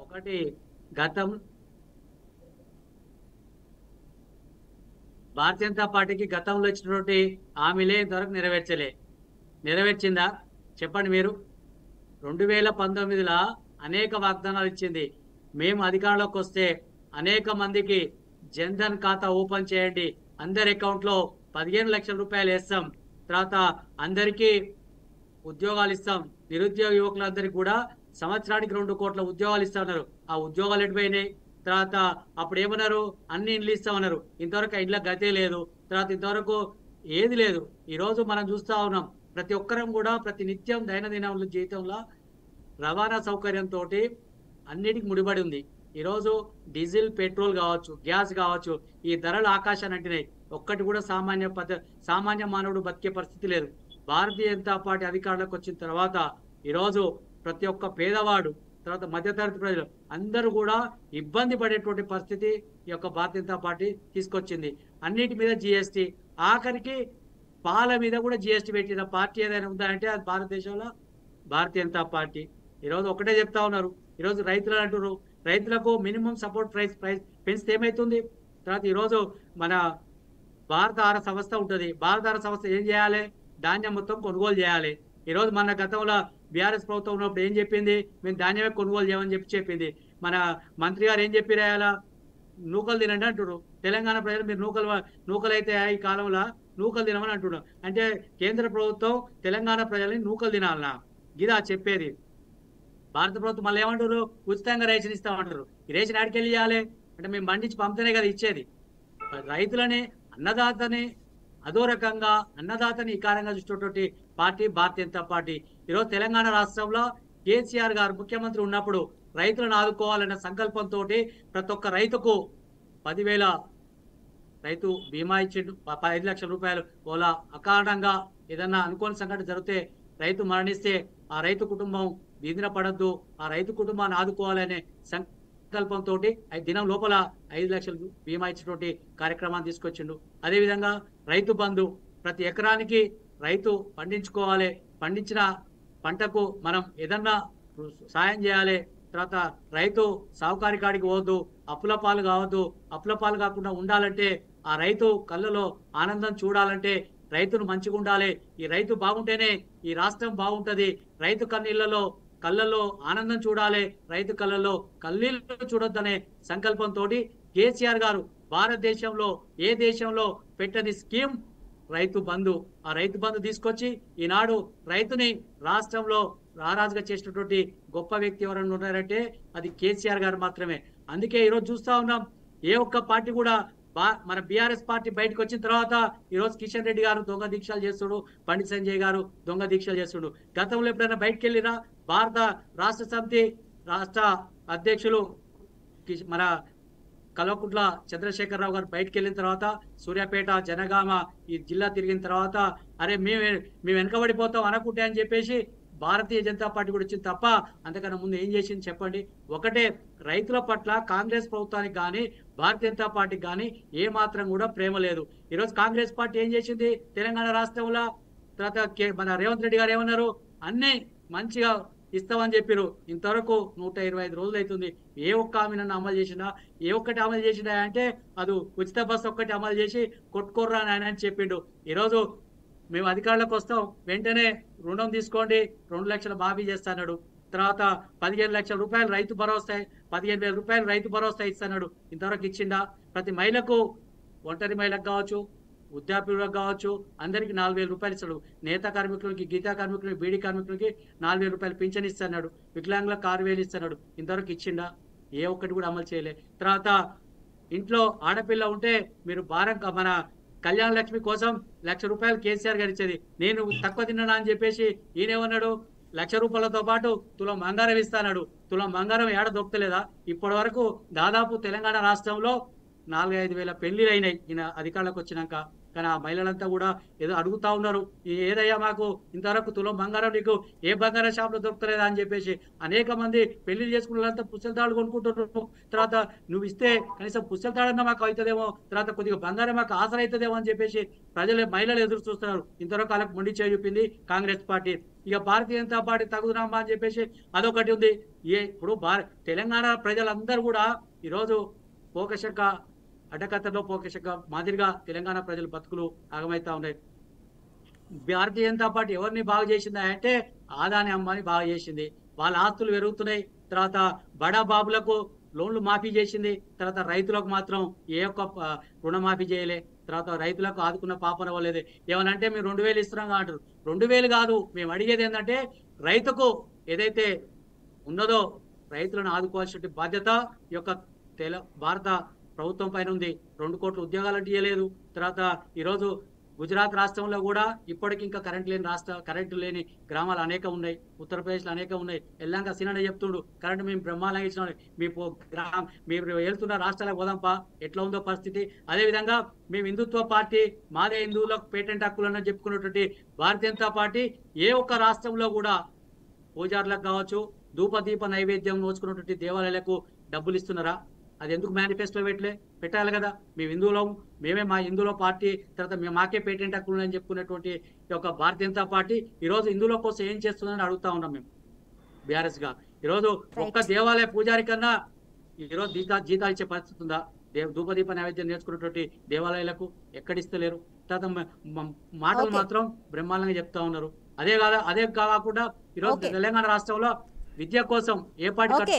ఒకటి గతం భారతీయ జనతా పార్టీకి గతంలో ఇచ్చినటువంటి హామీలే ఇంతవరకు నెరవేర్చిందా చెప్పండి మీరు? 2019లో అనేక వాగ్దానాలు ఇచ్చింది. మేము అధికారంలోకి వస్తే అనేక మందికి జన్ధన్ ఖాతా ఓపెన్ చేయండి, అందరి అకౌంట్లో 15 లక్షల రూపాయలు వేస్తాం, తర్వాత అందరికీ ఉద్యోగాలు ఇస్తాం, నిరుద్యోగ యువకులందరికీ కూడా సంవత్సరానికి 2 కోట్ల ఉద్యోగాలు ఇస్తామన్నారు. ఆ ఉద్యోగాలు ఎటుపోయినాయి? తర్వాత అప్పుడు ఏమన్నారు, అన్ని ఇండ్లు ఇస్తామన్నారు. ఇంతవరకు ఇండ్ల గతే లేదు. తర్వాత ఇంతవరకు ఏది లేదు. ఈరోజు మనం చూస్తూ ఉన్నాం, ప్రతి ఒక్కరం కూడా ప్రతి నిత్యం దైనందిన జీవితంలో రవాణా సౌకర్యంతో అన్నిటికి ముడిపడి ఉంది. ఈరోజు డీజిల్, పెట్రోల్ కావచ్చు, గ్యాస్ కావచ్చు, ఈ ధరలు ఆకాశాన్ని అంటినాయి. ఒక్కటి కూడా సామాన్య మానవుడు బతికే పరిస్థితి లేదు. భారతీయ జనతా పార్టీ అధికారంలోకి వచ్చిన తర్వాత ఈరోజు ప్రతి ఒక్క పేదవాడు, తర్వాత మధ్యతరగతి ప్రజలు అందరూ కూడా ఇబ్బంది పడేటువంటి పరిస్థితి ఈ యొక్క భారతీయ జనతా పార్టీ తీసుకొచ్చింది. అన్నిటి మీద జిఎస్టీ, ఆఖరికి పాల మీద కూడా జిఎస్టీ పెట్టిన పార్టీ ఏదైనా ఉందంటే అది భారతదేశంలో భారతీయ జనతా పార్టీ. ఈరోజు ఒకటే చెప్తా ఉన్నారు, ఈరోజు రైతులు అంటారు, రైతులకు మినిమం సపోర్ట్ ప్రైస్ పెంచితే ఏమవుతుంది? తర్వాత ఈరోజు మన భారత ఆహార సంస్థ ఉంటుంది. భారత ఆహార సంస్థ ఏం చేయాలి? ధాన్యం మొత్తం కొనుగోలు చేయాలి. ఈరోజు మన గతంలో బీఆర్ఎస్ ప్రభుత్వం ఉన్నప్పుడు ఏం చెప్పింది? మేము ధాన్యమే కొనుగోలు చేయమని చెప్పింది. మన మంత్రి గారు ఏం చెప్పి రాయాలా? నూకలు తినండి అంటున్నారు. తెలంగాణ ప్రజలు మీరు నూకలు అయితే ఈ కాలంలో నూకలు తినమని అంటున్నారు. అంటే కేంద్ర ప్రభుత్వం తెలంగాణ ప్రజల్ని నూకలు తినాలనా? ఇదా చెప్పేది? భారత ప్రభుత్వం మళ్ళీ ఏమంటారు? ఉచితంగా రేషన్ ఇస్తామంటారు. ఈ రేషన్ ఆడికి వెళ్ళి ఇవ్వాలి అంటే మేము పండించి పంపితేనే కదా ఇచ్చేది. రైతులని, అన్నదాతని అదో రకంగా అన్నదాతని ఇకారంగా చూసేటువంటి పార్టీ భారతీయ జనతా పార్టీ. ఈరోజు తెలంగాణ రాష్ట్రంలో కేసీఆర్ గారు ముఖ్యమంత్రి ఉన్నప్పుడు రైతులను ఆదుకోవాలన్న సంకల్పంతో ప్రతి ఒక్క రైతుకు 10,000 రైతు బీమా ఇచ్చిండు. 5 లక్షల రూపాయలు. ఓలా అకారణంగా ఏదన్నా అనుకోని సంఘటన జరిగితే, రైతు మరణిస్తే ఆ రైతు కుటుంబం వీధిన పడద్దు, ఆ రైతు కుటుంబాన్ని ఆదుకోవాలనే సంకల్పంతో దినం లోపల 5 లక్షలు బీమా ఇచ్చినటువంటి కార్యక్రమాన్ని తీసుకొచ్చిండు. అదేవిధంగా రైతు బంధు, ప్రతి ఎకరానికి రైతు పండించుకోవాలి, పండించిన పంటకు మనం ఏదన్నా సాయం చేయాలి. తర్వాత రైతు సాహుకారి కాడికి పోవద్దు, అప్పుల పాలు కావద్దు. అప్పుల పాలు కాకుండా ఉండాలంటే, ఆ రైతు కళ్ళలో ఆనందం చూడాలంటే రైతును మంచిగా ఉండాలి. ఈ రైతు బాగుంటేనే ఈ రాష్ట్రం బాగుంటది. రైతు కళ్ళల్లో ఆనందం చూడాలి, రైతు కళ్ళల్లో కన్నీళ్లు చూడొద్దనే సంకల్పంతో కేసీఆర్ గారు భారతదేశంలో ఏ దేశంలో పెట్టని స్కీమ్ రైతు బంధు. ఆ రైతు బంధు తీసుకొచ్చి ఈనాడు రైతుని రాష్ట్రంలో రారాజుగా చేసినటువంటి గొప్ప వ్యక్తి ఎవరైనా ఉన్నారంటే అది కేసీఆర్ గారు మాత్రమే. అందుకే ఈరోజు చూస్తా ఉన్నాం, ఏ ఒక్క పార్టీ కూడా మన బీఆర్ఎస్ పార్టీ బయటకు వచ్చిన తర్వాత ఈరోజు కిషన్ రెడ్డి గారు దొంగ దీక్షలు చేస్తుడు, బండి సంజయ్ గారు దొంగ దీక్షలు చేస్తుడు. గతంలో ఎప్పుడైనా బయటకు వెళ్ళినా భారత రాష్ట్ర సమితి రాష్ట్ర అధ్యక్షులు మన కల్వకుంట్ల చంద్రశేఖరరావు గారు బయటకు వెళ్ళిన తర్వాత, సూర్యాపేట, జనగామ ఈ జిల్లా తిరిగిన తర్వాత, అరే మేము వెనకబడిపోతాం అనుకుంటే అని చెప్పేసి భారతీయ జనతా పార్టీ కూడా వచ్చింది తప్ప అంతకన్నా ముందు ఏం చేసింది చెప్పండి? ఒకటే, రైతుల పట్ల కాంగ్రెస్ ప్రభుత్వానికి కానీ భారతీయ జనతా పార్టీకి కానీ ఏ మాత్రం కూడా ప్రేమ లేదు. ఈరోజు కాంగ్రెస్ పార్టీ ఏం చేసింది తెలంగాణ రాష్ట్రంలో? తర్వాత మన రేవంత్ రెడ్డి గారు ఏమన్నారు? అన్ని మంచిగా ఇస్తామని చెప్పారు. ఇంతవరకు 125 రోజులు అవుతుంది. ఏ ఒక్క హామీనన్నా అమలు చేసినా? ఏ ఒక్కటి అమలు చేసినా అంటే అది ఉచిత బస్సు ఒక్కటి అమలు చేసి కొట్టుకోర్రా నాయన అని చెప్పిండు. ఈరోజు మేము అధికారులకు వస్తాం, వెంటనే రుణం తీసుకోండి 2 లక్షలు మాఫీ చేస్తాడు. తర్వాత 15 లక్షల రూపాయలు రైతు భరోసా, 15,000 రూపాయలు రైతు భరోసా ఇస్తాడు. ఇంతవరకు ఇచ్చిందా? ప్రతి మహిళకు, ఒంటరి మహిళకు కావచ్చు, వృద్ధాప్యులకు కావచ్చు, అందరికీ 4,000 రూపాయలు ఇస్తాడు. నేత కార్మికులకి, గీతా కార్మికులకి, బీడీ కార్మికులకి 4,000 రూపాయలు పింఛన్ ఇస్తున్నాడు. వికలాంగులకు 6,000 ఇస్తున్నాడు. ఇంతవరకు ఇచ్చిందా? ఏ ఒక్కటి కూడా అమలు చేయలే. తర్వాత ఇంట్లో ఆడపిల్ల ఉంటే మీరు మన కళ్యాణ లక్ష్మి కోసం 1,00,000 రూపాయలు కేసీఆర్ గారు ఇచ్చేది. నేను తక్కువ తిన్నానా అని చెప్పేసి ఈయనేమన్నాడు? 1,00,000 రూపాయలతో పాటు తులం బంగారం ఇస్తాడు. తులం బంగారం ఏడ దొరకలేదా? ఇప్పటి వరకు దాదాపు తెలంగాణ రాష్ట్రంలో 4-5 వేల పెళ్లిలు అయినాయి ఈయన అధికారులకు వచ్చినాక. కానీ ఆ మహిళలంతా కూడా ఏదో అడుగుతా ఉన్నారు, ఏదయ్యా మాకు ఇంతవరకు తులం బంగారం నీకు ఏ బంగారం షాప్లో దొరకలేదా అని చెప్పేసి. అనేక మంది పెళ్లి చేసుకున్న వాళ్ళంతా పుస్తల తాడు కొనుక్కుంటున్నారు. తర్వాత నువ్వు ఇస్తే కనీసం పుస్తల తాడన్నా మాకు అవుతుందేమో, తర్వాత కొద్దిగా బంగారం మాకు ఆసర అవుతుందేమో అని చెప్పేసి మహిళలు ఎదురు చూస్తున్నారు. ఇంతవరకు వాళ్ళకి మొండి చేయి చూపింది కాంగ్రెస్ పార్టీ. ఇక భారతీయ జనతా పార్టీ తగుదనమ్మా అని చెప్పేసి అదొకటి ఉంది. ఇప్పుడు తెలంగాణ ప్రజలందరూ కూడా ఈరోజు పోకశక్క అడ్డకత్తలో పోకశక్క మాదిరిగా తెలంగాణ ప్రజల బతుకులు ఆగమైతా ఉన్నాయి. భారతీయ జనతా పార్టీ ఎవరిని బాగు చేసిందా అంటే ఆదాని అమ్మని బాగు చేసింది. వాళ్ళ ఆస్తులు పెరుగుతున్నాయి. తర్వాత బడా బాబులకు లోన్లు మాఫీ చేసింది. తర్వాత రైతులకు మాత్రం ఏ ఒక్క రుణమాఫీ చేయలే. తర్వాత రైతులకు ఆదుకున్న పాపన వల్లేదు. ఏమనంటే మేము 2,000 ఇస్తున్నాం అంటారు. 2,000 కాదు, మేము అడిగేది ఏంటంటే రైతుకు ఏదైతే ఉన్నదో రైతులను ఆదుకోవాల్సిన బాధ్యత ఈ యొక్క భారత ప్రభుత్వం పైన ఉంది. 2 కోట్ల ఉద్యోగాలు అంటే ఇవ్వలేదు. తర్వాత ఈరోజు గుజరాత్ రాష్ట్రంలో కూడా ఇప్పటికి ఇంకా కరెంటు లేని గ్రామాలు అనేక ఉన్నాయి. ఉత్తరప్రదేశ్లో అనేక ఉన్నాయి. ఎల్లంగా సినడ చెప్తుండు కరెంటు మేము బ్రహ్మాండంగా ఇచ్చినాం. మీరు వెళ్తున్న రాష్ట్రాలకు పోదాంపా ఎట్లా ఉందో పరిస్థితి. అదేవిధంగా మేము హిందుత్వ పార్టీ, మాదే హిందువులకు పేటెంట్ హక్కులను చెప్పుకున్నటువంటి భారతీయ జనతా పార్టీ ఏ ఒక్క రాష్ట్రంలో కూడా పూజారులకు కావచ్చు, ధూపదీప నైవేద్యం నోచుకున్నటువంటి దేవాలయాలకు డబ్బులు ఇస్తున్నారా? అది ఎందుకు మేనిఫెస్టో పెట్టాలి కదా? మేము హిందువులం, మేమే మా హిందువుల పార్టీ, తర్వాత మేము మాకే పేటెంట్ హక్కులు అని చెప్పుకున్నటువంటి ఒక భారతీయ జనతా పార్టీ ఈరోజు హిందువుల కోసం ఏం చేస్తుందని అడుగుతా ఉన్నాం మేము బీఆర్ఎస్ గా. ఈరోజు ఒక్క దేవాలయ పూజారి కన్నా ఈరోజు జీతాలు ఇచ్చే పరిస్థితి ఉందా? ధూపదీప నైవేద్యం నేర్చుకున్నటువంటి దేవాలయాలకు ఎక్కడిస్తలేరు. తర్వాత మాటలు మాత్రం బ్రహ్మాండంగా చెప్తా ఉన్నారు. అదే కాకుండా ఈరోజు తెలంగాణ రాష్ట్రంలో విద్య కోసం ఏ పార్టీ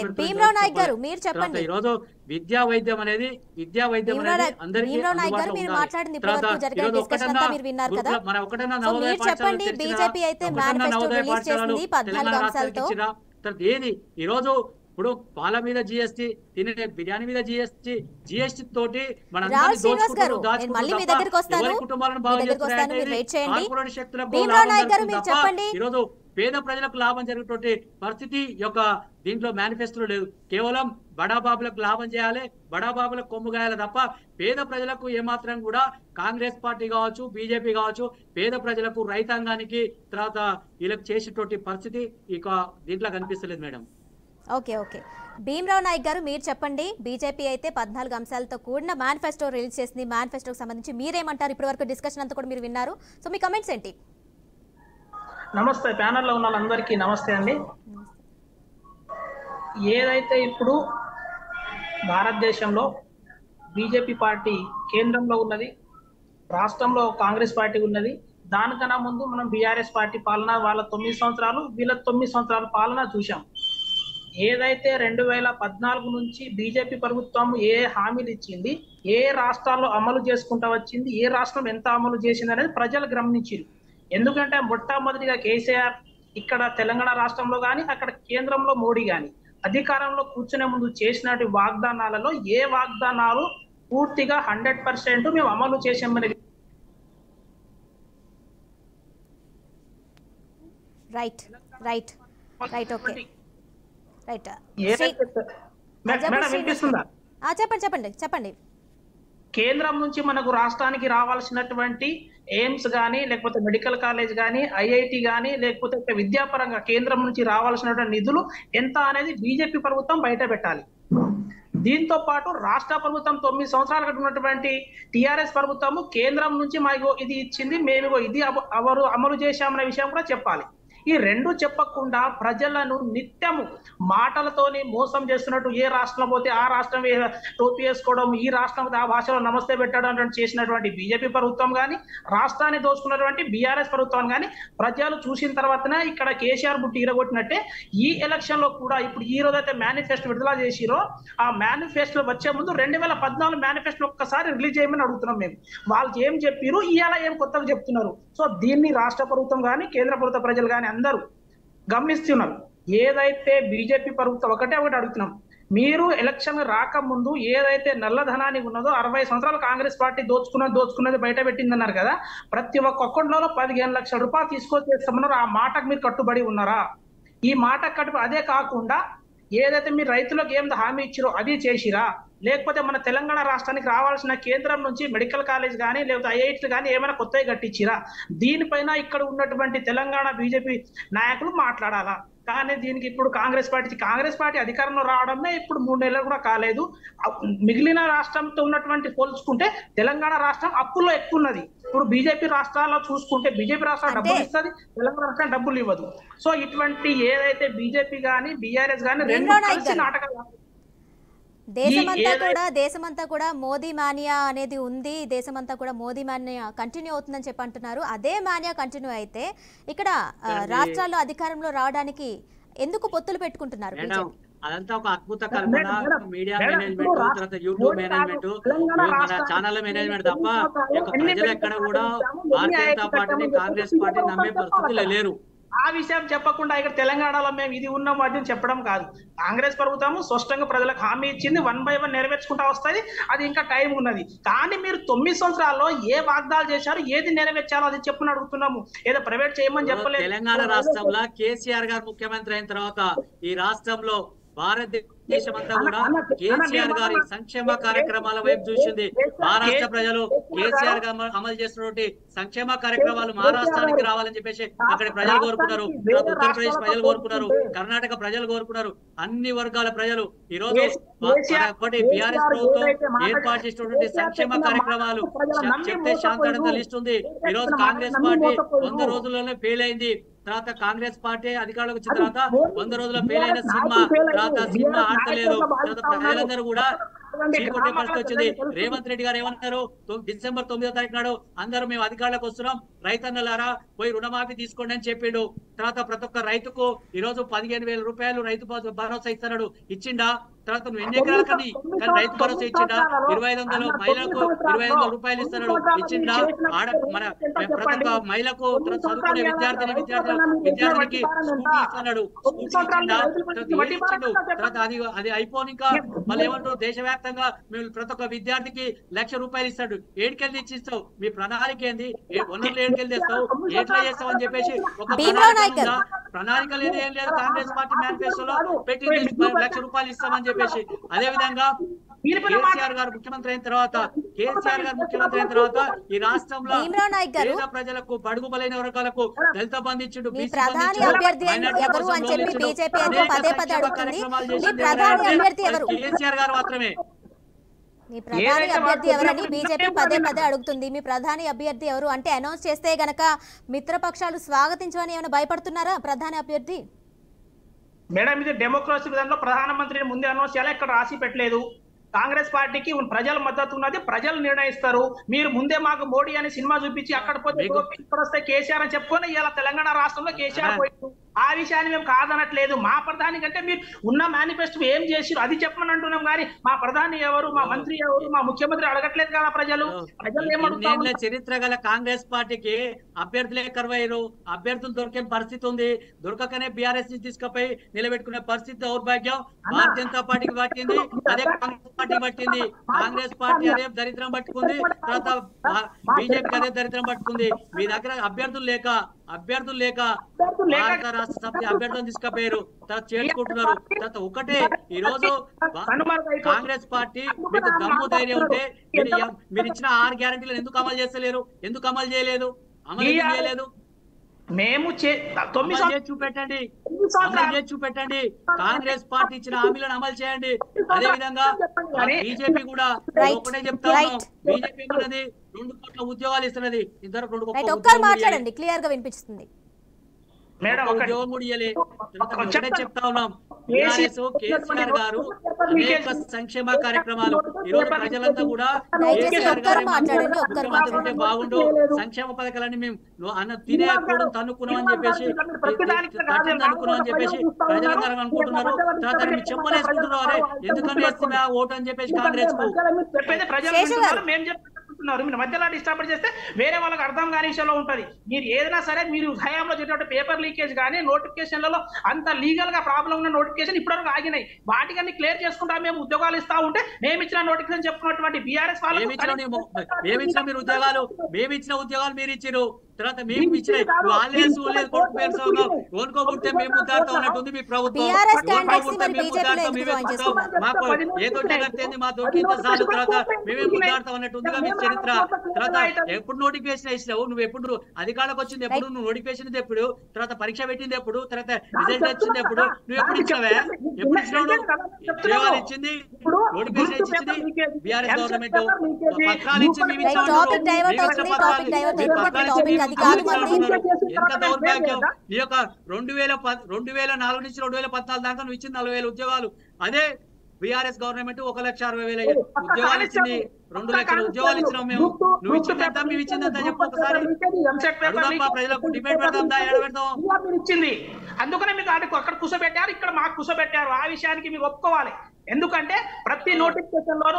ఈరోజు విద్యా వైద్యం అనేది అందరికీ మన ఒకటన్నా నవోదయ పాఠశాలలో ఏది ఈరోజు ఇప్పుడు పాల మీద జిఎస్టీ, తినే బిర్యానీ మీద జిఎస్టీ తోటి మన కుటుంబాలను బాగా ఈరోజు పేద ప్రజలకు లాభం జరిగేటువంటి పరిస్థితి యొక్క దీంట్లో మేనిఫెస్టోలో లేదు. కేవలం బడాబాబులకు లాభం చేయాలి, బడాబాబులకు కొమ్ము గాయాలి తప్ప పేద ప్రజలకు ఏమాత్రం కూడా కాంగ్రెస్ పార్టీ కావచ్చు, బీజేపీ కావచ్చు పేద ప్రజలకు, రైతాంగానికి తర్వాత వీళ్ళకి చేసేటువంటి పరిస్థితి ఇక దీంట్లో కనిపిస్తలేదు మేడం. ఓకే భీమరావు నాయక్ గారు మీరు చెప్పండి. బీజేపీ అయితే 14 అంశాలతో కూడిన మేనిఫెస్టో రిలీజ్ చేసింది. మేనిఫెస్టోకి సంబంధించి మీరేమంటారు? ఇప్పటివరకు డిస్కషన్ అంతా కూడా మీరు విన్నారు. సో మీ కమెంట్స్ ఏంటి? నమస్తే, ప్యానల్లో ఉన్న వాళ్ళందరికీ నమస్తే అండి. ఏదైతే ఇప్పుడు భారతదేశంలో బీజేపీ పార్టీ కేంద్రంలో ఉన్నది, రాష్ట్రంలో కాంగ్రెస్ పార్టీ ఉన్నది. దానికన్నా ముందు మనం బీఆర్ఎస్ పార్టీ పాలన, వాళ్ళ 9 సంవత్సరాలు, వీళ్ళ 9 సంవత్సరాల పాలన చూసాం. ఏదైతే 2014 నుంచి బీజేపీ ప్రభుత్వం ఏ హామీలు ఇచ్చింది, ఏ రాష్ట్రాల్లో అమలు చేసుకుంటా వచ్చింది, ఏ రాష్ట్రం ఎంత అమలు చేసింది అనేది ప్రజలు గమనించారు. ఎందుకంటే మొట్టమొదటిగా కేసీఆర్ ఇక్కడ తెలంగాణ రాష్ట్రంలో కానీ, అక్కడ కేంద్రంలో మోడీ కానీ అధికారంలో కూర్చునే ముందు చేసినటువంటి వాగ్దానాలలో ఏ వాగ్దానాలు పూర్తిగా 100% మేము అమలు చేసామని చెప్పండి. కేంద్రం నుంచి మనకు రాష్ట్రానికి రావాల్సినటువంటి ఎయిమ్స్ కానీ లేకపోతే మెడికల్ కాలేజ్ కానీ ఐఐటి కానీ లేకపోతే విద్యాపరంగా కేంద్రం నుంచి రావాల్సినటువంటి నిధులు ఎంత అనేది బీజేపీ ప్రభుత్వం బయట పెట్టాలి. దీంతో పాటు రాష్ట్ర ప్రభుత్వం 9 సంవత్సరాలు ఉన్నటువంటి టిఆర్ఎస్ ప్రభుత్వము కేంద్రం నుంచి మాకు ఇది ఇచ్చింది, మేము ఇది అమలు చేశామనే విషయం కూడా చెప్పాలి. ఈ రెండు చెప్పకుండా ప్రజలను నిత్యము మాటలతోని మోసం చేస్తున్నట్టు, ఏ రాష్ట్రం పోతే ఆ రాష్ట్రం టోపీ వేసుకోవడం, ఈ రాష్ట్రం ఆ భాషలో నమస్తే పెట్టడం చేసినటువంటి బీజేపీ ప్రభుత్వం కానీ, రాష్ట్రాన్ని దోచుకున్నటువంటి బీఆర్ఎస్ ప్రభుత్వం కానీ ప్రజలు చూసిన తర్వాతనే ఇక్కడ కేసీఆర్ బుట్టి ఈరగొట్టినట్టే ఈ ఎలక్షన్ లో కూడా ఇప్పుడు ఈ రోజు అయితే మేనిఫెస్టో విడుదల చేసిరో ఆ మేనిఫెస్టో వచ్చే ముందు 2014 మేనిఫెస్టో ఒక్కసారి రిలీజ్ చేయమని అడుగుతున్నాం మేము. వాళ్ళు ఏం చెప్పారు, ఇవాళ ఏం కొత్తగా చెప్తున్నారు. సో దీన్ని రాష్ట్ర ప్రభుత్వం కానీ కేంద్ర ప్రభుత్వ ప్రజలు కానీ అందరూ గమనిస్తున్నారు. ఏదైతే బీజేపీ ప్రభుత్వం ఒకటే అడుగుతున్నాం, మీరు ఎలక్షన్ రాకముందు ఏదైతే నల్లధనాన్ని ఉన్నదో 60 సంవత్సరాలు కాంగ్రెస్ పార్టీ దోచుకున్నది బయట పెట్టిందన్నారు కదా, ప్రతి ఒక్క అకౌంట్లో 15 లక్షల రూపాయలు తీసుకొచ్చేస్తామన్నారు. ఆ మాటకు మీరు కట్టుబడి ఉన్నారా? ఈ మాట కట్టుబడి అదే కాకుండా ఏదైతే మీరు రైతులకు ఏం హామీ ఇచ్చిరో అది చేసిరా? లేకపోతే మన తెలంగాణ రాష్ట్రానికి రావాల్సిన కేంద్రం నుంచి మెడికల్ కాలేజ్ కానీ లేకపోతే ఐఐటి కానీ ఏమైనా కొత్తగా కట్టించిరా? దీనిపైన ఇక్కడ ఉన్నటువంటి తెలంగాణ బీజేపీ నాయకులు మాట్లాడాలా. కానీ దీనికి ఇప్పుడు కాంగ్రెస్ పార్టీ అధికారంలో రావడమే ఇప్పుడు 3 నెలలు కూడా కాలేదు. మిగిలిన రాష్ట్రంతో ఉన్నటువంటి పోల్చుకుంటే తెలంగాణ రాష్ట్రం అప్పుల్లో ఎక్కువ ఉన్నది. ఇప్పుడు బీజేపీ రాష్ట్రాల్లో చూసుకుంటే బీజేపీ రాష్ట్రాలు డబ్బులు ఇస్తుంది, తెలంగాణ రాష్ట్రం డబ్బులు ఇవ్వదు. సో ఇటువంటి ఏదైతే బీజేపీ కానీ బీఆర్ఎస్ కానీ రెండు కలిసి నాటకాలు. దేశమంతా కూడా మోదీ మానియా అనేది ఉంది, దేశమంతా కూడా మోదీ మానియా కంటిన్యూ అవుతుందని చెప్పి అంటున్నారు. అదే మానియా కంటిన్యూ అయితే ఇక్కడ రాష్ట్రాల్లో అధికారంలో రావడానికి ఎందుకు పొత్తులు పెట్టుకుంటున్నారు? అదంతా ఒక అద్భుత కల్పన. మీడియా మేనేజ్మెంట్, తర్వాత యూట్యూబ్ మేనేజ్మెంట్, మన ఛానల్ మేనేజ్మెంట్ తప్ప ప్రజలు ఎక్కడ కూడా భారతీయ జనతా పార్టీని కాంగ్రెస్ పార్టీని నమ్మే పరిస్థితులు లేరు. ఆ విషయం చెప్పకుండా ఇక్కడ తెలంగాణలో మేము ఇది ఉన్నాము అది చెప్పడం కాదు. కాంగ్రెస్ ప్రభుత్వం స్పష్టంగా ప్రజలకు హామీ ఇచ్చింది, 1 by 1 నెరవేర్చుకుంటా వస్తుంది. అది ఇంకా టైం ఉన్నది. కానీ మీరు 9 సంవత్సరాల్లో ఏ వాగ్దానాలు చేశారు, ఏది నెరవేర్చాలో అది చెప్పని అడుగుతున్నాము. ఏదో ప్రైవేట్ చేయమని చెప్పలేదు. తెలంగాణ రాష్ట్రంలో కేసీఆర్ గారు ముఖ్యమంత్రి అయిన తర్వాత ఈ రాష్ట్రంలో భారతదేశమంతా కూడా కేసీఆర్ గారి సంక్షేమ కార్యక్రమాల వైపు చూసింది. మహారాష్ట్ర ప్రజలు కేసీఆర్ గారు అమలు చేస్తున్నటువంటి సంక్షేమ కార్యక్రమాలు మహారాష్ట్రానికి రావాలని చెప్పేసి అక్కడ ప్రజలు కోరుకున్నారు, ఉత్తరప్రదేశ్ ప్రజలు కోరుకున్నారు, కర్ణాటక ప్రజలు కోరుకున్నారు. అన్ని వర్గాల ప్రజలు ఈ రోజు బీఆర్ఎస్ ప్రభుత్వం ఏర్పాటు చేసినటువంటి సంక్షేమ కార్యక్రమాలు చెప్తే శాంతాడంత లిస్ట్ ఉంది. ఈ రోజు కాంగ్రెస్ పార్టీ 100 రోజుల్లోనే ఫెయిల్ అయింది. తర్వాత కాంగ్రెస్ పార్టీ అధికారంలోకి వచ్చిన తర్వాత 100 రోజుల ఫెయిల్ అయిన సినిమా ఆడతలేదు. తర్వాత ప్రజలందరూ కూడా చీకొట్టే పరిస్థితి వచ్చింది. రేవంత్ రెడ్డి గారు ఏమన్నారు, డిసెంబర్ 9వ తారీఖు నాడు అందరూ మేము అధికారంలోకి వస్తున్నాం, రైతన్నలారా పోయి రుణమాఫీ తీసుకోండి అని చెప్పిండు. తర్వాత ప్రతి ఒక్క రైతుకు ఈ రోజు 15,000 రూపాయలు రైతు భరోసా ఇస్తున్నాడు. ఇచ్చిండా? తర్వాత నువ్వు ఎన్ని ఎకరాల కానీ రైతు భరోసా ఇచ్చిండా? 2500 మహిళలకు 2500 రూపాయలు ఇస్తున్నాడు. ఇచ్చిండా? మన ప్రతి ఒక్క మహిళకు చదువుకునే విద్యార్థినికి స్కూటీ ఇస్తున్నాడు. స్కూటీ ఇచ్చిండు. తర్వాత అది అయిపోయి ఇంకా మళ్ళీ ఏమంటారు, దేశవ్యాప్తంగా మేము ప్రతి ఒక్క విద్యార్థికి 1,00,000 రూపాయలు ఇస్తాడు. ఏడుకెళ్ళి ఇచ్చిస్తావు? మీ ప్రణాళిక ఏంది? వనరులు ఏడుకెళ్ళి తెస్తావు? ఎట్లా చేస్తావు అని చెప్పేసి ఒక ప్రణాళిక లేదు, ఏం లేదు. కాంగ్రెస్ పార్టీ మేనిఫెస్టోలో పెట్టింది 1,00,000 రూపాయలు ఇస్తామని చెప్పేసి. అదే విధంగా కేసీఆర్ గారు ముఖ్యమంత్రి అయిన తర్వాత ఈ రాష్ట్రంలో పేద ప్రజలకు, బడుగు బలైన వర్గాలకు దళిత బంధు ఇచ్చిండు, కేసీఆర్ గారు మాత్రమే. మీ ప్రధాని అభ్యర్థి ఎవరని బీజేపీ పదే అడుగుతుంది. మీ ప్రధాని అభ్యర్థి ఎవరు అంటే అనౌన్స్ చేస్తే గనక మిత్రపక్షాలు స్వాగతించమని ఏమైనా భయపడుతున్నారా ప్రధాని అభ్యర్థి? మేడం, ఇది డెమోక్రసీ విధానంలో ప్రధానమంత్రిని ముందే అనౌన్స్ చేయాలి, ఇక్కడ రాసి పెట్టలేదు. కాంగ్రెస్ పార్టీకి ప్రజల మద్దతు ఉన్నది, ప్రజలు నిర్ణయిస్తారు. మీరు ముందే మాకు మోడీ అని సినిమా చూపించి అక్కడ పోతే ఇక్కడ వస్తే కేసీఆర్ అని చెప్పుకొని ఇలా తెలంగాణ రాష్ట్రంలో కేసీఆర్ పోయింది. ఆ విషయాన్ని మేము కాదనట్లేదు. మా ప్రధాని కంటే మీరు ఉన్న మేనిఫెస్టో ఏం చేసిరు అది చెప్పమని అంటున్నాం. కానీ మా ప్రధాని ఎవరు, మా మంత్రి ఎవరు, మా ముఖ్యమంత్రి అడగట్లేదు కదా ప్రజలు. ఏమడుగుతారు? చరిత్ర గల కాంగ్రెస్ పార్టీకి అభ్యర్థులే కరువయ్యారు. అభ్యర్థులు దొరికే పరిస్థితి ఉంది. దొరకకనే బీఆర్ఎస్ ని తీసుకుపోయి నిలబెట్టుకునే పరిస్థితి దౌర్భాగ్యం భారతీయ జనతా పార్టీకి పట్టింది. అదే కాంగ్రెస్ పార్టీ పట్టింది. కాంగ్రెస్ పార్టీ అదే దరిద్రం పట్టుకుంది. తర్వాత బీజేపీకి అదే దరిద్రం పట్టుకుంది. మీ దగ్గర అభ్యర్థులు లేక అభ్యర్థులు లేక భారత రాష్ట్ర సమితి అభ్యర్థులను తీసుకుపోయారు, తర్వాత చేర్చుకుంటున్నారు. తర్వాత ఒకటే ఈ రోజు కాంగ్రెస్ పార్టీ మీకు దమ్ము ధైర్యం ఉంటే మీరు ఇచ్చిన 6 గ్యారెంటీలను ఎందుకు అమలు చేస్తలేరు? ఎందుకు అమలు చేయలేదు? అమలు చేయలేదు. మేము చూపెట్టండి, చూపెట్టండి. కాంగ్రెస్ పార్టీ ఇచ్చిన హామీలను అమలు చేయండి. అదే విధంగా బీజేపీ కూడా ఒకటే చెప్తా ఉన్నాం, బీజేపీ ఉన్నది 2 కోట్ల ఉద్యోగాలు ఇస్తున్నది. ఇంతవరకు 2 కోట్ల ఒక్కరు మాట్లాడండి, క్లియర్ గా వినిపిస్తుంది. ఉద్యోగం కూడా ఇయ్యలే. ఒకటే చెప్తా ఉన్నాం, కేసీఆర్ గారు అనేక సంక్షేమ కార్యక్రమాలు ఈ రోజు ప్రజలంతా కూడా కేసీఆర్ గారు ముఖ్యమంత్రి ఉంటే బాగుండు, సంక్షేమ పథకాలన్నీ మేము తినే కూడా తన్నుకున్నాం అని చెప్పేసి తన్నుకున్నాం అని చెప్పేసి ప్రజలందరూ అనుకుంటున్నారు. తర్వాత మీరు చెప్పలేసుకుంటున్నారు, అరే ఎందుకని వేస్తున్నా ఓటు అని చెప్పేసి కాంగ్రెస్ కు. మీరు మధ్యలో డిస్టర్బ్ చేస్తే వేరే వాళ్ళకి అర్థం కాని విషయంలో ఉంటది. మీరు ఏదైనా సరే మీరు హయాంలో చేసినట్టు పేపర్ లీకేజ్ కానీ నోటిఫికేషన్లలో అంత లీగల్ గా ప్రాబ్లం ఉన్న నోటిఫికేషన్ ఇప్పటివరకు ఆగినాయి. వాటికన్నీ క్లియర్ చేసుకుంటా మేము ఉద్యోగాలు ఇస్తా ఉంటే మేము ఇచ్చిన నోటిఫికేషన్ చెప్పుకున్నటువంటి బీఆర్ఎస్ వాళ్ళు మేమిచ్చిన ఉద్యోగాలు మీరు ఇచ్చారు. తర్వాత మేము ఇచ్చిన ఓనుకోకుంటే మేము ముద్దాడుతూ ఉన్నట్టుంది మీ ప్రభుత్వం. మాకు ఏదో జగత్తేంది మా దొరికింత సార్లు తర్వాత మేమే ముద్దాడుతూ ఉన్నట్టుందిగా మీ చరిత్ర. తర్వాత ఎప్పుడు నోటిఫికేషన్ ఇచ్చినావు? నువ్వు ఎప్పుడు అధికారులకు వచ్చింది ఎప్పుడు? నువ్వు నోటిఫికేషన్ ఎప్పుడు? తర్వాత పరీక్ష పెట్టింది ఎప్పుడు? తర్వాత రిజల్ట్ వచ్చింది ఎప్పుడు? నువ్వు ఎప్పుడు ఇచ్చినావే? ఎప్పుడు ఇచ్చినావు? ఉద్యోగాలు ఇచ్చింది, నోటిఫికేషన్ ఇచ్చింది బీఆర్ఎస్ గవర్నమెంట్, పత్రాలు ఇచ్చింది. ఎంత దౌర్భాగ్యం! ఈ యొక్క 2004 నుంచి 2014 దాకా నువ్వు ఇచ్చింది 40,000 ఉద్యోగాలు. అదే బీఆర్ఎస్ గవర్నమెంట్ 1,60,000 ఉద్యోగాలు ఇచ్చింది. 2 లక్షల ఉద్యోగాలు ఇచ్చినాం మేము. నువ్వు ఇచ్చిందంతా మేము ఇచ్చిందంతా చెప్పు ఒకసారి. ప్రజలకు డిబేట్ పెడదాం, ఏడబెడదాం. ఇచ్చింది అందుకనే మీకు అక్కడ కూర్చోబెట్టారు, ఇక్కడ మాకు కూర్చోబెట్టారు. ఆ విషయానికి మీరు ఒప్పుకోవాలి. ఎందుకంటే ప్రతి నోటిఫికేషన్ లోనూ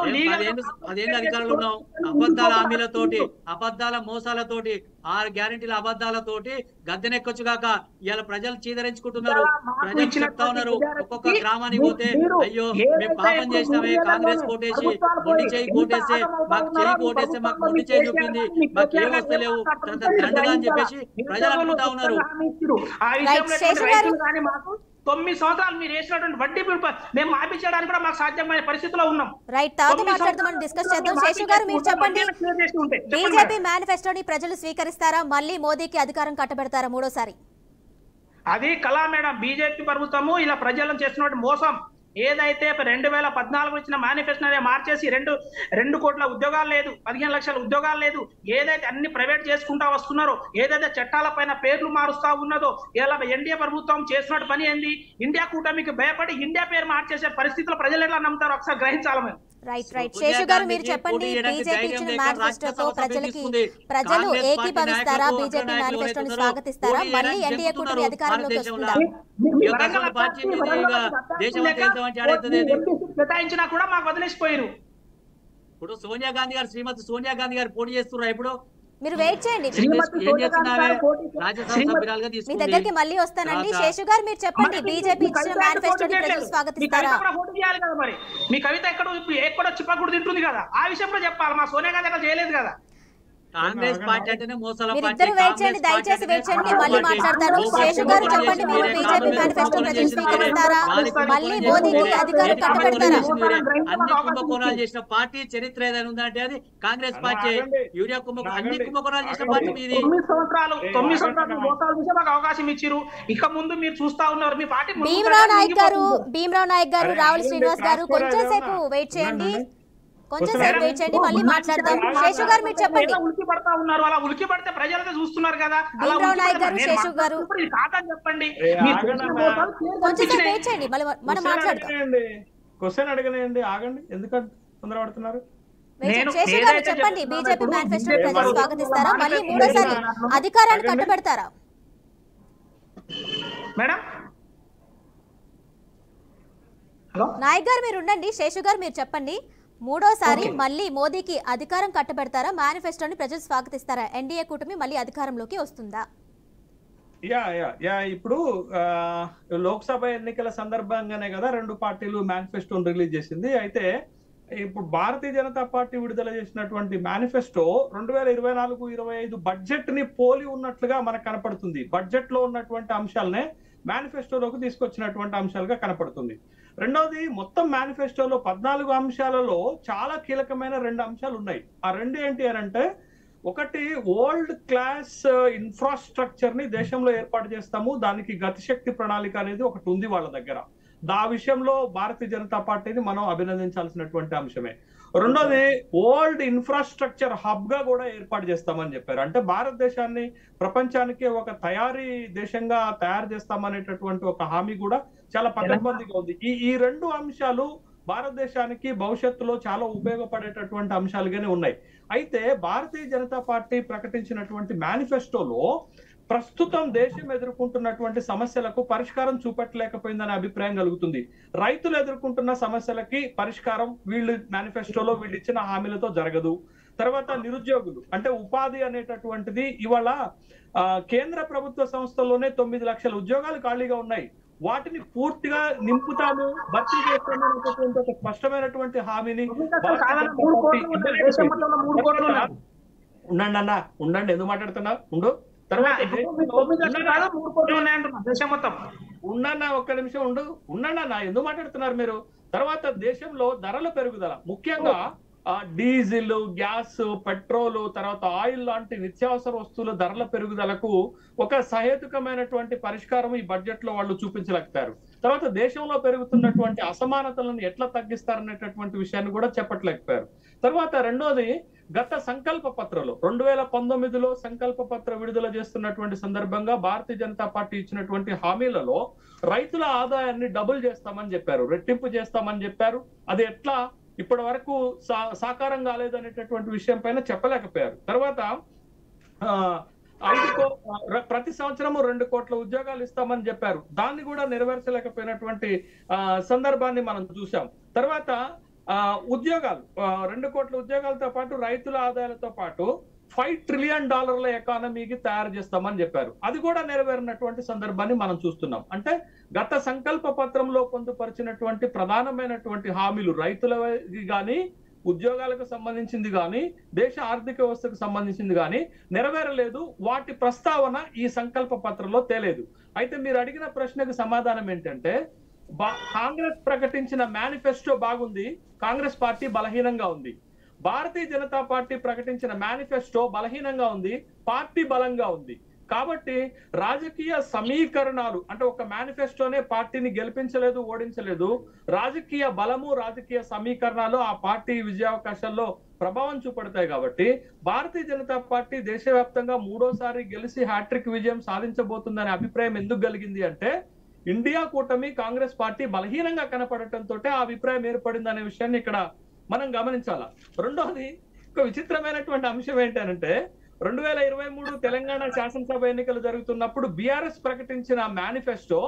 అదేంటి అధికారులు ఉన్నాం, అబద్ధాల హామీలతోటి, అబద్ధాల మోసాలతోటి, 6 గ్యారెంటీల అబద్ధాలతోటి గద్దెనెక్కొచ్చు కాక ఇవాళ ప్రజలు చీదరించుకుంటున్నారు. ప్రజలు చెప్తా ఉన్నారు, ఒక్కొక్క గ్రామానికి పోతే అయ్యో మేము పాపం చేసినామే, కాంగ్రెస్ కోటేసి మొండి చేయి కోటేస్తే మాకు చేయి కోటేస్తే మాకు మొండి చేయి చూపింది, మాకు ఏం వస్తలేవు దండగా అని చెప్పేసి ప్రజలు అనుకుంటా ఉన్నారు. 9 సంవత్సరాలు మీరు వేసినటువంటి వడ్డీ మేము మాపించడానికి కూడా మాకు సాధ్యమైన పరిస్థితిలో ఉన్నాం. రైట్, తాత మాట్లాడదామని డిస్కస్ చేద్దాం. శేషు గారు మీరు చెప్పండి, బీజేపీ మేనిఫెస్టోని ప్రజలు స్వీకరిస్తారా? మళ్ళీ మోదీకి అధికారం కట్టబెడతారా మూడోసారి? అది కళా మేడం. బీజేపీ ప్రభుత్వము ఇలా ప్రజలను చేస్తున్నటువంటి మోసం ఏదైతే 2014 ఇచ్చిన మేనిఫెస్టోనే మార్చేసి 2 కోట్ల ఉద్యోగాలు లేదు, 15 లక్షల ఉద్యోగాలు లేదు, ఏదైతే అన్ని ప్రైవేట్ చేసుకుంటా వస్తున్నారో, ఏదైతే చట్టాల పైన పేర్లు మారుస్తా ఉన్నదో, ఇలా ఎన్డీఏ ప్రభుత్వం చేసినట్టు పని ఏంది? ఇండియా కూటమికి భయపడి ఇండియా పేరు మార్చేసే పరిస్థితుల్లో ప్రజలు ఎట్లా నమ్ముతారో ఒకసారి గ్రహించాలి మేము. రైట్ రైట్ శేషు గారు మీరు చెప్పండి, బీజేపీ ఇచ్చిన మేనిఫెస్టోతో ప్రజలు ఏకీభవిస్తారా? బీజేపీ మేనిఫెస్టోని స్వాగతిస్తారా? మళ్ళీ ఎన్డీఏ కూటమి అధికారంలోకి వస్తుందా? కేటాయించినా కూడా మాకు వదిలేసిపోయారు. ఇప్పుడు సోనియా గాంధీ గారు, శ్రీమతి సోనియా గాంధీ గారు పోటీ చేస్తున్నారు. ఇప్పుడు మీరు వెయిట్ చేయండి, మీ దగ్గరికి మళ్ళీ వస్తానండి. శేషు గారు మీరు చెప్పండి, బీజేపీ ఇచ్చిన మేనిఫెస్టోని ప్రజలు స్వాగతిస్తారా? మరి మీ కవిత ఎక్కడో చిప్పకూడదు తింటుంది కదా, ఆ విషయం కూడా చెప్పాలి. మా సోనియా గాంధీ అక్కడ చేయలేదు కదా. కాంగ్రెస్ పార్టీ అంటేనే మోసాల పార్టీ. మీరిద్దరు వెయిట్ చేయండి, దయచేసి వెయిట్ చేయండి, మళ్ళీ మాట్లాడతాను. శేషు గారు చెప్పండి, మీరు బీజేపీ మేనిఫెస్టో ప్రజలు స్వీకరిస్తారా? మళ్ళీ మోదీకి అధికారం కట్టబెడతారా? అన్ని కుంభకోణాలు చేసిన పార్టీ చరిత్ర ఏదైనా ఉందంటే అది కాంగ్రెస్ పార్టీ. యూరియా అన్ని కుంభకోణాలు చేసిన పార్టీ మీది. 9 సంవత్సరాలు మోసాలు చేసే మాకు అవకాశం ఇచ్చారు. ఇక ముందు మీరు చూస్తా ఉన్నారు మీ పార్టీ. భీమరావు నాయక్ గారు, రావుల శ్రీనివాస్ గారు కొంచెం సేపు వెయిట్ చేయండి, మళ్ళీ మాట్లాడదాం. శేషు గారు మీరు చెప్పండి. ఉలికి పడతా ఉన్నారు, అలా ఉలికి పడితే ప్రజలతో చూస్తున్నారు కదా. భీమరావు నాయక్ గారు, శేషు గారు చెప్పండి, కొంచెం వెయిట్ చేయండి, మనం మాట్లాడదాం. క్వశ్చన్ అడగలేండి, ఆగండి, ఎందుకంటే తొందర పడుతున్నారు. శేషు గారు చెప్పండి, బీజేపీ మేనిఫెస్టో ప్రజలు స్వాగతిస్తారా? మళ్ళీ మూడోసారి అధికారాన్ని కట్టబెడతారా? మేడం నాయక్ గారు మీరు ఉండండి, శేషు గారు మీరు చెప్పండి, మూడోసారి మళ్ళీ మోదీకి అధికారం కట్టబెడతారా? మేనిఫెస్టోని ప్రజలు స్వాగతిస్తారా? ఎన్డీఏ కూటమి మళ్ళీ అధికారంలోకి వస్తుందా? ఇప్పుడు లోక్సభ ఎన్నికల సందర్భంగానే కదా 2 పార్టీలు మేనిఫెస్టోని రిలీజ్ చేసింది. అయితే ఇప్పుడు భారతీయ జనతా పార్టీ విడుదల చేసినటువంటి మేనిఫెస్టో 2024-25 బడ్జెట్ ని పోలి ఉన్నట్లుగా మనకు కనపడుతుంది. బడ్జెట్ లో ఉన్నటువంటి అంశాలనే మేనిఫెస్టోలోకి తీసుకొచ్చినటువంటి అంశాలుగా కనపడుతుంది. రెండవది, మొత్తం మేనిఫెస్టోలో 14 అంశాలలో చాలా కీలకమైన 2 అంశాలు ఉన్నాయి. ఆ 2 ఏంటి అని అంటే, ఒకటి వరల్డ్ క్లాస్ ఇన్ఫ్రాస్ట్రక్చర్ ని దేశంలో ఏర్పాటు చేస్తాము, దానికి గతిశక్తి ప్రణాళిక అనేది ఒకటి ఉంది వాళ్ళ దగ్గర. ఆ విషయంలో భారతీయ జనతా పార్టీని మనం అభినందించాల్సినటువంటి అంశమే. రెండోది, వరల్డ్ ఇన్ఫ్రాస్ట్రక్చర్ హబ్ గా కూడా ఏర్పాటు చేస్తామని చెప్పారు. అంటే భారతదేశాన్ని ప్రపంచానికి ఒక తయారీ దేశంగా తయారు చేస్తామనేటటువంటి ఒక హామీ కూడా చాలా పకడ్బందీగా ఉంది. ఈ 2 అంశాలు భారతదేశానికి భవిష్యత్తులో చాలా ఉపయోగపడేటటువంటి అంశాలుగానే ఉన్నాయి. అయితే భారతీయ జనతా పార్టీ ప్రకటించినటువంటి మేనిఫెస్టోలో ప్రస్తుతం దేశం ఎదుర్కొంటున్నటువంటి సమస్యలకు పరిష్కారం చూపెట్టలేకపోయిందనే అభిప్రాయం కలుగుతుంది. రైతులు ఎదుర్కొంటున్న సమస్యలకి పరిష్కారం మేనిఫెస్టోలో వీళ్ళు ఇచ్చిన హామీలతో జరగదు. తర్వాత నిరుద్యోగులు అంటే ఉపాధి అనేటటువంటిది ఇవాళ కేంద్ర ప్రభుత్వ సంస్థల్లోనే 9 లక్షల ఉద్యోగాలు ఖాళీగా ఉన్నాయి. వాటిని పూర్తిగా నింపుతాము, భర్తీ చేస్తాము అనేటటువంటి ఒక స్పష్టమైనటువంటి హామీని ఉండండి ఎందుకు మాట్లాడుతున్నా ఉండు. తర్వాత ఉండన్నా ఒక్క నిమిషం ఉండన్నా ఎందుకు మాట్లాడుతున్నారు మీరు. తర్వాత దేశంలో ధరల పెరుగుదల, ముఖ్యంగా డీజిల్, గ్యాస్, పెట్రోల్, తర్వాత ఆయిల్ లాంటి నిత్యావసర వస్తువుల ధరల పెరుగుదలకు ఒక సహేతుకమైనటువంటి పరిష్కారం ఈ బడ్జెట్ లో వాళ్ళు చూపించలేకపోయారు. తర్వాత దేశంలో పెరుగుతున్నటువంటి అసమానతలను ఎట్లా తగ్గిస్తారనేటటువంటి విషయాన్ని కూడా చెప్పట్లేకపోయారు. తర్వాత రెండోది, గత సంకల్ప పత్రంలో 2019లో సంకల్ప పత్ర విడుదల చేస్తున్నటువంటి సందర్భంగా భారతీయ జనతా పార్టీ ఇచ్చినటువంటి హామీలలో రైతుల ఆదాయాన్ని డబుల్ చేస్తామని చెప్పారు, రెట్టింపు చేస్తామని చెప్పారు. అది ఎట్లా ఇప్పటి వరకు సాకారం కాలేదనేటటువంటి విషయం పైన చెప్పలేకపోయారు. తర్వాత ప్రతి సంవత్సరము 2 కోట్ల ఉద్యోగాలు ఇస్తామని చెప్పారు, దాన్ని కూడా నెరవేర్చలేకపోయినటువంటి సందర్భాన్ని మనం చూసాం. తర్వాత ఉద్యోగాలు 2 కోట్ల ఉద్యోగాలతో పాటు రైతుల ఆదాయాలతో పాటు $5 ట్రిలియన్ ఎకానమీకి తయారు చేస్తామని చెప్పారు, అది కూడా నెరవేరినటువంటి సందర్భాన్ని మనం చూస్తున్నాం. అంటే గత సంకల్ప పత్రంలో పొందుపరిచినటువంటి ప్రధానమైనటువంటి హామీలు రైతులకి కానీ ఉద్యోగాలకు సంబంధించింది కానీ దేశ ఆర్థిక వ్యవస్థకు సంబంధించింది కానీ నెరవేరలేదు. వాటి ప్రస్తావన ఈ సంకల్ప పత్రంలో తేలేదు. అయితే మీరు అడిగిన ప్రశ్నకు సమాధానం ఏంటంటే, కాంగ్రెస్ ప్రకటించిన మేనిఫెస్టో బాగుంది, కాంగ్రెస్ పార్టీ బలహీనంగా ఉంది. భారతీయ జనతా పార్టీ ప్రకటించిన మేనిఫెస్టో బలహీనంగా ఉంది, పార్టీ బలంగా ఉంది. కాబట్టి రాజకీయ సమీకరణాలు అంటే ఒక మేనిఫెస్టోనే పార్టీని గెలిపించలేదు, ఓడించలేదు. రాజకీయ బలము, రాజకీయ సమీకరణాలు ఆ పార్టీ విజయావకాశాల్లో ప్రభావం చూపడతాయి. కాబట్టి భారతీయ జనతా పార్టీ దేశవ్యాప్తంగా 3వ సారి గెలిచి హ్యాట్రిక్ విజయం సాధించబోతుందనే అభిప్రాయం ఎందుకు కలిగింది అంటే, ఇండియా కూటమి కాంగ్రెస్ పార్టీ బలహీనంగా కనపడటంతో ఆ అభిప్రాయం ఏర్పడింది అనే విషయాన్ని ఇక్కడ మనం గమనించాలా. రెండోది, ఒక విచిత్రమైనటువంటి అంశం ఏంటంటే, 2023 తెలంగాణ శాసనసభ ఎన్నికలు జరుగుతున్నప్పుడు బీఆర్ఎస్ ప్రకటించిన మేనిఫెస్టో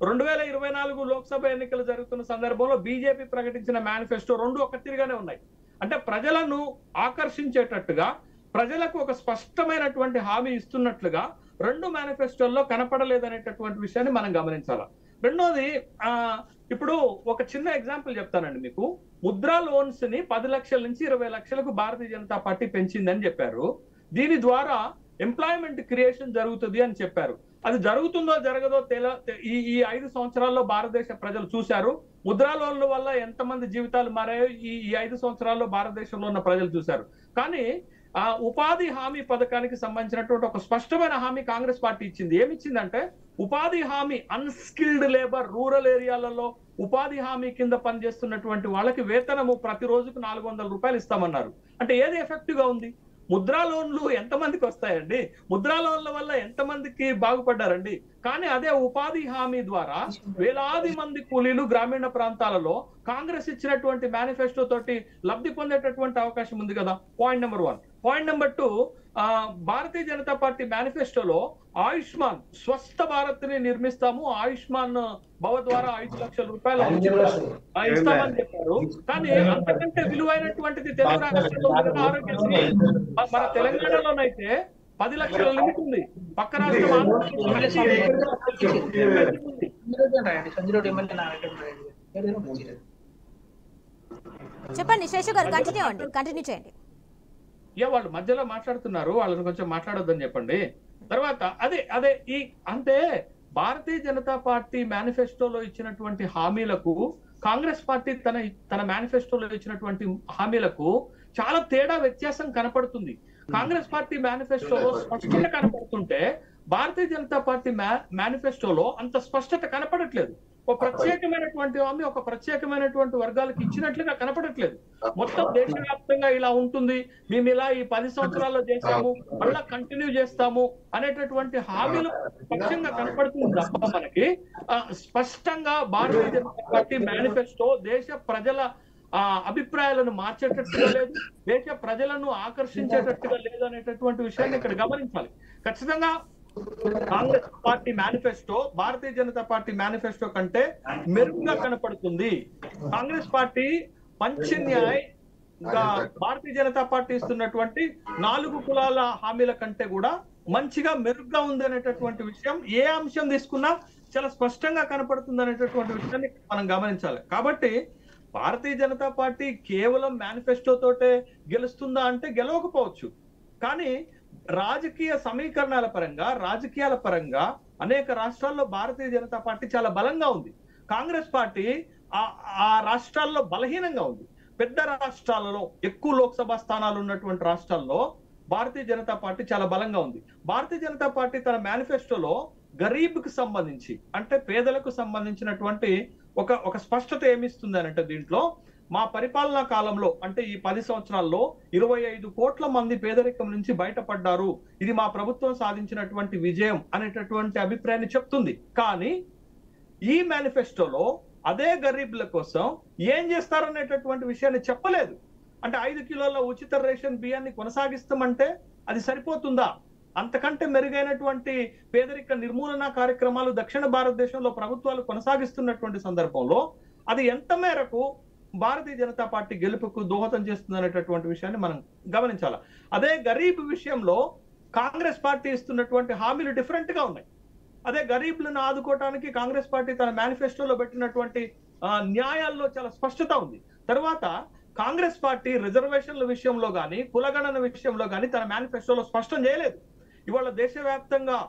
2024 లోక్సభ ఎన్నికలు జరుగుతున్న సందర్భంలో బీజేపీ ప్రకటించిన మేనిఫెస్టో 2 ఒక తిరిగానే ఉన్నాయి. అంటే ప్రజలను ఆకర్షించేటట్టుగా, ప్రజలకు ఒక స్పష్టమైనటువంటి హామీ ఇస్తున్నట్లుగా 2 మేనిఫెస్టోల్లో కనపడలేదనేటటువంటి విషయాన్ని మనం గమనించాలి. రెండోది, ఇప్పుడు ఒక చిన్న ఎగ్జాంపుల్ చెప్తానండి మీకు. ముద్రా లోన్స్ ని 10 లక్షల నుంచి 20 లక్షలకు భారతీయ జనతా పార్టీ పెంచిందని చెప్పారు. దీని ద్వారా ఎంప్లాయ్మెంట్ క్రియేషన్ జరుగుతుంది అని చెప్పారు. అది జరుగుతుందో జరగదో ఈ 5 సంవత్సరాల్లో భారతదేశ ప్రజలు చూశారు. ముద్రా లోన్ల వల్ల ఎంతమంది జీవితాలు మారాయో ఈ 5 సంవత్సరాల్లో భారతదేశంలో ఉన్న ప్రజలు చూశారు. కానీ ఉపాధి హామీ పథకానికి సంబంధించినటువంటి ఒక స్పష్టమైన హామీ కాంగ్రెస్ పార్టీ ఇచ్చింది. ఏమిచ్చిందంటే, ఉపాధి హామీ అన్స్కిల్డ్ లేబర్, రూరల్ ఏరియాలలో ఉపాధి హామీ కింద పనిచేస్తున్నటువంటి వాళ్ళకి వేతనము ప్రతి రోజుకు 400 రూపాయలు ఇస్తామన్నారు. అంటే ఏది ఎఫెక్టివ్ గా ఉంది? ముద్రా లోన్లు ఎంతమందికి వస్తాయండి? ముద్రా లోన్ల వల్ల ఎంతమందికి బాగుపడ్డారండి? కానీ అదే ఉపాధి హామీ ద్వారా వేలాది మంది కూలీలు గ్రామీణ ప్రాంతాలలో కాంగ్రెస్ ఇచ్చినటువంటి మేనిఫెస్టో తోటి లబ్ధి పొందేటటువంటి అవకాశం ఉంది కదా. Point number 1. Point number 2, Bharatiya Janata party మేనిఫెస్టోలో ఆయుష్మాన్ స్వస్థ భారత్ ని నిర్మిస్తాము, ఆయుష్మాన్ భవ ద్వారా 5 లక్షల రూపాయలు ఇస్తామని చెప్పారు. కానీ అంతకంటే విలువైనటువంటిది తెలుగు రాష్ట్రంలో ఆరోగ్యశ్రీ. మన తెలంగాణలోనైతే 10 లక్షల లిమిట్ ఉంది, పక్క రాష్ట్రం చెప్పండి శేషు గారు, కంటిన్యూ చేయండి. వాళ్ళు మధ్యలో మాట్లాడుతున్నారు, వాళ్ళని కొంచెం మాట్లాడొద్దని చెప్పండి. తర్వాత అదే అంటే భారతీయ జనతా పార్టీ మేనిఫెస్టోలో ఇచ్చినటువంటి హామీలకు కాంగ్రెస్ పార్టీ తన మేనిఫెస్టోలో ఇచ్చినటువంటి హామీలకు చాలా తేడా వ్యత్యాసం కనపడుతుంది. కాంగ్రెస్ పార్టీ మేనిఫెస్టోలో స్పష్టత కనపడుతుంటే భారతీయ జనతా పార్టీ మేనిఫెస్టోలో అంత స్పష్టత కనపడట్లేదు. ఒక ప్రత్యేకమైనటువంటి హామీ ఒక ప్రత్యేకమైనటువంటి వర్గాలకు ఇచ్చినట్లుగా కనపడట్లేదు. మొత్తం దేశవ్యాప్తంగా ఇలా ఉంటుంది, మేము ఇలా ఈ 10 సంవత్సరాల్లో చేస్తాము, మళ్ళా కంటిన్యూ చేస్తాము అనేటటువంటి హామీలు స్పష్టంగా కనపడుతుంది తప్ప మనకి స్పష్టంగా భారతీయ జనతా పార్టీ మేనిఫెస్టో దేశ ప్రజల అభిప్రాయాలను మార్చేటట్టుగా లేదు, దేశ ప్రజలను ఆకర్షించేటట్టుగా లేదు అనేటటువంటి విషయాన్ని ఇక్కడ గమనించాలి. ఖచ్చితంగా Congress party manifesto Bharatiya Janata party manifesto కంటే మెరుగ్గా కనపడుతుంది. కాంగ్రెస్ పార్టీ పంచన్యాయ్ భారతీయ జనతా పార్టీ ఇస్తున్నటువంటి 4 కులాల హామీల కంటే కూడా మంచిగా మెరుగ్గా ఉంది అనేటటువంటి విషయం ఏ అంశం తీసుకున్నా చాలా స్పష్టంగా కనపడుతుంది అనేటటువంటి విషయాన్ని మనం గమనించాలి. కాబట్టి భారతీయ జనతా పార్టీ కేవలం మేనిఫెస్టో తోటే గెలుస్తుందా అంటే గెలవకపోవచ్చు. కానీ రాజకీయ సమీకరణాల పరంగా, రాజకీయాల పరంగా అనేక రాష్ట్రాల్లో భారతీయ జనతా పార్టీ చాలా బలంగా ఉంది. కాంగ్రెస్ పార్టీ ఆ రాష్ట్రాల్లో బలహీనంగా ఉంది. పెద్ద రాష్ట్రాలలో ఎక్కువ లోక్సభ స్థానాలు ఉన్నటువంటి రాష్ట్రాల్లో భారతీయ జనతా పార్టీ చాలా బలంగా ఉంది. భారతీయ జనతా పార్టీ తన మేనిఫెస్టోలో గరీబ్కి సంబంధించి అంటే పేదలకు సంబంధించినటువంటి ఒక స్పష్టత ఏమిస్తుంది అంటే దీంట్లో మా పరిపాలనా కాలంలో అంటే ఈ 10 సంవత్సరాల్లో 25 కోట్ల మంది పేదరికం నుంచి బయటపడ్డారు, ఇది మా ప్రభుత్వం సాధించినటువంటి విజయం అనేటటువంటి అభిప్రాయాన్ని చెప్తుంది. కానీ ఈ మేనిఫెస్టోలో అదే గరీబ్ల కోసం ఏం చేస్తారనేటటువంటి విషయాన్ని చెప్పలేదు. అంటే 5 కిలోల ఉచిత రేషన్ బియ్యాన్ని కొనసాగిస్తామంటే అది సరిపోతుందా? అంతకంటే మెరుగైనటువంటి పేదరిక నిర్మూలన కార్యక్రమాలు దక్షిణ భారతదేశంలో ప్రభుత్వాలు కొనసాగిస్తున్నటువంటి సందర్భంలో అది ఎంత మేరకు భారతీయ జనతా పార్టీ గెలుపుకు దోహదం చేస్తుంది అనేటటువంటి విషయాన్ని మనం గమనించాలి. అదే గరీబ్ విషయంలో కాంగ్రెస్ పార్టీ ఇస్తున్నటువంటి హామీలు డిఫరెంట్ గా ఉన్నాయి. అదే గరీబ్లను ఆదుకోవటానికి కాంగ్రెస్ పార్టీ తన మేనిఫెస్టోలో పెట్టినటువంటి న్యాయాల్లో చాలా స్పష్టత ఉంది. తర్వాత కాంగ్రెస్ పార్టీ రిజర్వేషన్ల విషయంలో కానీ కులగణన విషయంలో కానీ తన మేనిఫెస్టోలో స్పష్టం చేయలేదు. ఇవాళ దేశవ్యాప్తంగా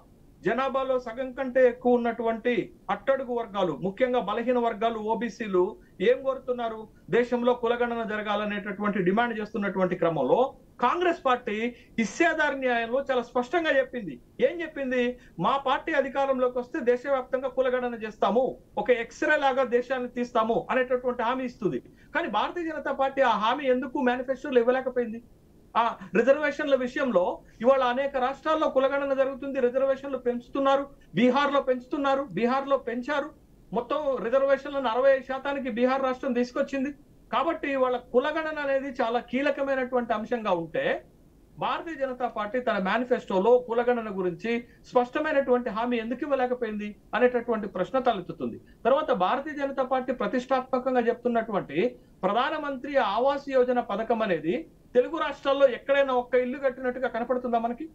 జనాభాలో సగం కంటే ఎక్కువ ఉన్నటువంటి అట్టడుగు వర్గాలు, ముఖ్యంగా బలహీన వర్గాలు, ఓబీసీలు ఏం కోరుతున్నారు? దేశంలో కులగణన జరగాలనేటటువంటి డిమాండ్ చేస్తున్నటువంటి క్రమంలో కాంగ్రెస్ పార్టీ హిస్సేదారు న్యాయంలో చాలా స్పష్టంగా చెప్పింది. ఏం చెప్పింది? మా పార్టీ అధికారంలోకి వస్తే దేశవ్యాప్తంగా కులగణన చేస్తాము, ఒక ఎక్స్రే లాగా దేశాన్ని తీస్తాము అనేటటువంటి హామీ ఇస్తుంది. కానీ భారతీయ జనతా పార్టీ ఆ హామీ ఎందుకు మేనిఫెస్టోలో ఇవ్వలేకపోయింది? ఆ రిజర్వేషన్ల విషయంలో ఇవాళ అనేక రాష్ట్రాల్లో కులగణన జరుగుతుంది, రిజర్వేషన్లు పెంచుతున్నారు. బీహార్లో పెంచారు. మొత్తం రిజర్వేషన్లను 60% బీహార్ రాష్ట్రం తీసుకొచ్చింది. కాబట్టి వాళ్ళ కులగణన అనేది చాలా కీలకమైనటువంటి అంశంగా ఉంటే భారతీయ జనతా పార్టీ తన మేనిఫెస్టోలో కులగణన గురించి స్పష్టమైనటువంటి హామీ ఎందుకు ఇవ్వలేకపోయింది అనేటటువంటి ప్రశ్న తలెత్తుతుంది. తర్వాత భారతీయ జనతా పార్టీ ప్రతిష్టాత్మకంగా చెప్తున్నటువంటి ప్రధానమంత్రి ఆవాస్ యోజన పథకం అనేది తెలుగు రాష్ట్రాల్లో ఎక్కడైనా ఒక్క ఇల్లు కట్టినట్టుగా కనపడుతుందా మనకి?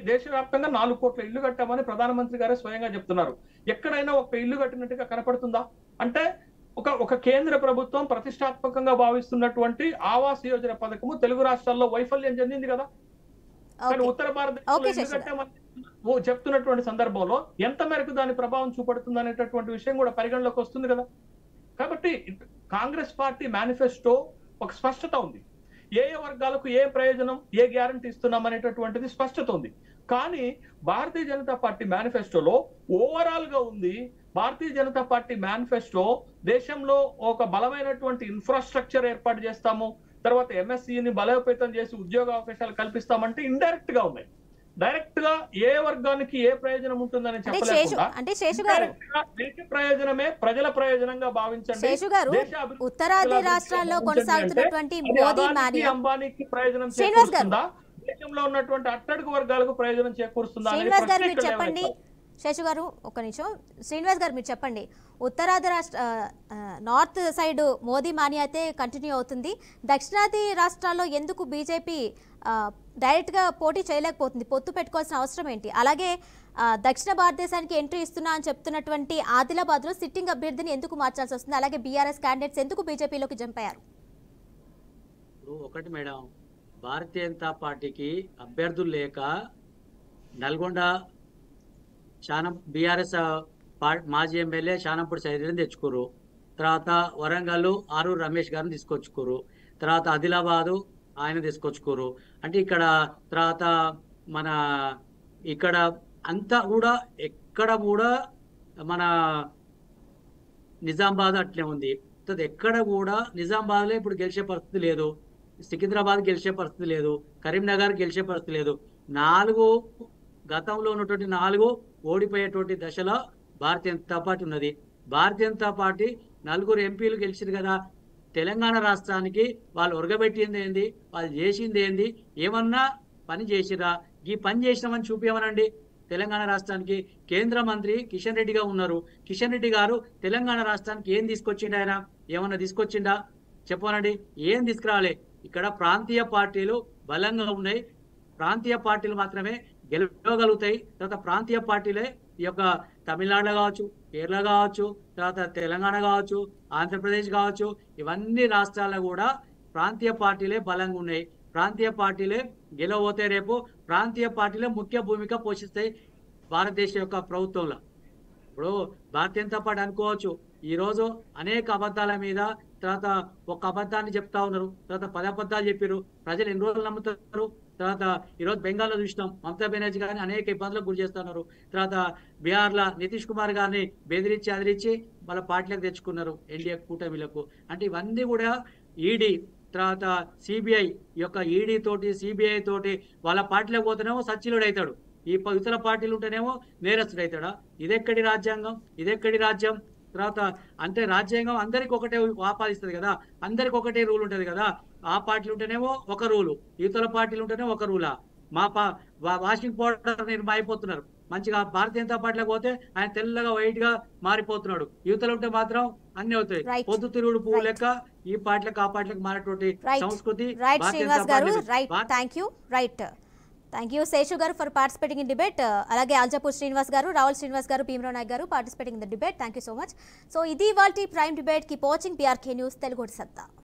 దేశవ్యాప్తంగా 4 కోట్ల ఇల్లు కట్టామని ప్రధానమంత్రి గారే స్వయంగా చెప్తున్నారు. ఎక్కడైనా ఒక్క ఇల్లు కట్టినట్టుగా కనపడుతుందా? అంటే ఒక కేంద్ర ప్రభుత్వం ప్రతిష్టాత్మకంగా భావిస్తున్నటువంటి ఆవాస్ యోజన పథకము తెలుగు రాష్ట్రాల్లో వైఫల్యం చెందింది కదా. కానీ ఉత్తర భారతదేశంలో చెప్తున్నటువంటి సందర్భంలో ఎంత మేరకు దాని ప్రభావం చూపడుతుంది అనేటటువంటి విషయం కూడా పరిగణలోకి వస్తుంది కదా. కాబట్టి కాంగ్రెస్ పార్టీ మేనిఫెస్టో ఒక స్పష్టత ఉంది. ఏ వర్గాలకు ఏ ప్రయోజనం, ఏ గ్యారంటీ ఇస్తున్నాం అనేటటువంటిది స్పష్టత ఉంది. కానీ భారతీయ జనతా పార్టీ మేనిఫెస్టోలో ఓవరాల్ గా ఉంది. భారతీయ జనతా పార్టీ మేనిఫెస్టో దేశంలో ఒక బలమైనటువంటి ఇన్ఫ్రాస్ట్రక్చర్ ఏర్పాటు చేస్తాము, తర్వాత ఎంఎస్సిని బలోపేతం చేసి ఉద్యోగ అవకాశాలు కల్పిస్తామంటే ఇండైరెక్ట్ గా ఉన్నాయి. డైరెక్ట్ గా ఏ వర్గానికి ఏ ప్రయోజనం ఉంటుందని చెప్పలేకుండా దేశ ప్రయోజనమే ప్రజల ప్రయోజనంగా భావించండి. ఉత్తరాది రాష్ట్రాల్లో కొనసాగుతున్నటువంటి మోదీ మానియా అంబానీకి ప్రయోజనం చేకూరుస్తుందా, దేశంలో ఉన్నటువంటి అట్టడుగు వర్గాలకు ప్రయోజనం చేకూరుస్తుందా? చెప్పండి శేషు గారు, ఒక్క నిమిషం. శ్రీనివాస్ గారు మీరు చెప్పండి. ఉత్తరాది నార్త్ సైడ్ మోదీ మానియా అయితే కంటిన్యూ అవుతుంది. దక్షిణాది రాష్ట్రాల్లో ఎందుకు బీజేపీ డైరెక్ట్గా పోటీ చేయలేకపోతుంది? పొత్తు పెట్టుకోవాల్సిన అవసరం ఏంటి? అలాగే దక్షిణ భారతదేశానికి ఎంట్రీ ఇస్తున్నా అని చెప్తున్నటువంటి ఆదిలాబాద్లో సిట్టింగ్ అభ్యర్థిని ఎందుకు మార్చాల్సి వస్తుంది? అలాగే బీఆర్ఎస్ క్యాండిడేట్స్ ఎందుకు బీజేపీలోకి జంప్ అయ్యారు? ఒకటి మేడం, భారతీయ జనతా పార్టీకి అభ్యర్థులు లేక నల్గొండ బీఆర్ఎస్ మాజీ ఎమ్మెల్యే శానంపూడి సైదుని తెచ్చుకోరు. తర్వాత వరంగల్ ఆరూరు రమేష్ గారిని తీసుకొచ్చుకోరు. తర్వాత ఆదిలాబాదు ఆయన తీసుకొచ్చుకోరు. అంటే ఇక్కడ తర్వాత మన ఇక్కడ అంతా కూడా ఎక్కడ కూడా మన నిజామాబాద్ అట్లే ఉంది. ఎక్కడ కూడా నిజామాబాద్లో ఇప్పుడు గెలిచే పరిస్థితి లేదు, సికింద్రాబాద్ గెలిచే పరిస్థితి లేదు, కరీంనగర్ గెలిచే పరిస్థితి లేదు. 4 గతంలో ఉన్నటువంటి 4 ఓడిపోయేటువంటి దశలో భారతీయ జనతా పార్టీ ఉన్నది. భారతీయ జనతా పార్టీ 4 ఎంపీలు గెలిచింది కదా. తెలంగాణ రాష్ట్రానికి వాళ్ళు ఒరగబెట్టింది ఏంది, వాళ్ళు చేసింది ఏంది, ఏమన్నా పని చేసిరా? ఈ పని చేసినామని చూపించమనండి. తెలంగాణ రాష్ట్రానికి కేంద్ర మంత్రి కిషన్ రెడ్డిగా ఉన్నారు. కిషన్ రెడ్డి గారు తెలంగాణ రాష్ట్రానికి ఏం తీసుకొచ్చిండు? ఆయన ఏమన్నా తీసుకొచ్చిండా చెప్పనండి. ఏం తీసుకురాలే. ఇక్కడ ప్రాంతీయ పార్టీలు బలంగా ఉన్నాయి. ప్రాంతీయ పార్టీలు మాత్రమే గెలవగలుగుతాయి. తర్వాత ప్రాంతీయ పార్టీలే ఈ యొక్క తమిళనాడు కావచ్చు, కేరళ కావచ్చు, తర్వాత తెలంగాణ కావచ్చు, ఆంధ్రప్రదేశ్ కావచ్చు, ఇవన్నీ రాష్ట్రాల్లో కూడా ప్రాంతీయ పార్టీలే బలంగా ఉన్నాయి. ప్రాంతీయ పార్టీలే గెలవబోతే రేపు ప్రాంతీయ పార్టీలే ముఖ్య భూమిక పోషిస్తాయి భారతదేశం యొక్క ప్రభుత్వంలో. ఇప్పుడు భారతీయ జనతా పార్టీ అనుకోవచ్చు ఈరోజు అనేక అబద్ధాల మీద తర్వాత ఒక అబద్ధాన్ని చెప్తా ఉన్నారు, తర్వాత 10 అబద్ధాలు చెప్పారు. ప్రజలు ఎన్ని రోజులు నమ్ముతారు? తర్వాత ఈరోజు బెంగాల్లో చూసినాం, మమతా బెనర్జీ గారిని అనేక ఇబ్బందులకు గురి చేస్తున్నారు. తర్వాత బీహార్లో నితీష్ కుమార్ గారిని బెదిరించి అదిరించి వాళ్ళ పార్టీలకు తెచ్చుకున్నారు, ఎన్డీఏ కూటమిలకు. అంటే ఇవన్నీ కూడా ఈడీ తర్వాత సిబిఐ యొక్క ఈడీ తోటి సిబిఐ తోటి వాళ్ళ పార్టీలకు పోతేనేమో సచ్చిలుడు అవుతాడు, ఈ ఇతర పార్టీలు ఉంటేనేమో నేరస్తుడు అవుతాడా? ఇదెక్కడి రాజ్యాంగం? ఇదెక్కడి రాజ్యం? తర్వాత అంటే రాజ్యాంగం అందరికి ఒకటే ఆపాదిస్తుంది కదా, అందరికి ఒకటే రూల్ ఉంటుంది కదా. ఆ పార్టీలు ఉంటేనేమో ఒక రూలు, ఇతర పార్టీలు ఉంటేనే ఒక రూలా? వాషింగ్ పౌడర్ అయిపోతున్నారు మంచిగా. భారతీయ జనతా పార్టీలోకి పోతే ఆయన తెల్లగా వైట్ గా మారిపోతున్నాడు, యువతలు ఉంటే మాత్రం అన్ని అవుతాయి. పొద్దు తిరుగుడు పువ్వు లెక్క ఈ పార్టీలకు ఆ పార్టీలకు మారేటువంటి సంస్కృతి. థ్యాంక్ యూ శేషు గారు ఫర్ పార్టిసిపేటింగ్ ఇన్ డిబేట్. అలాగే అల్జాపూర్ శ్రీనివాస్ గారు, రావుల్ శ్రీనివాస్ గారు, భీమరావు నాయక్ గారు participating in the debate. Thank you so much. So ఇది ఇవాల్టి prime debate. Keep watching PRK news Telugu సత్తా.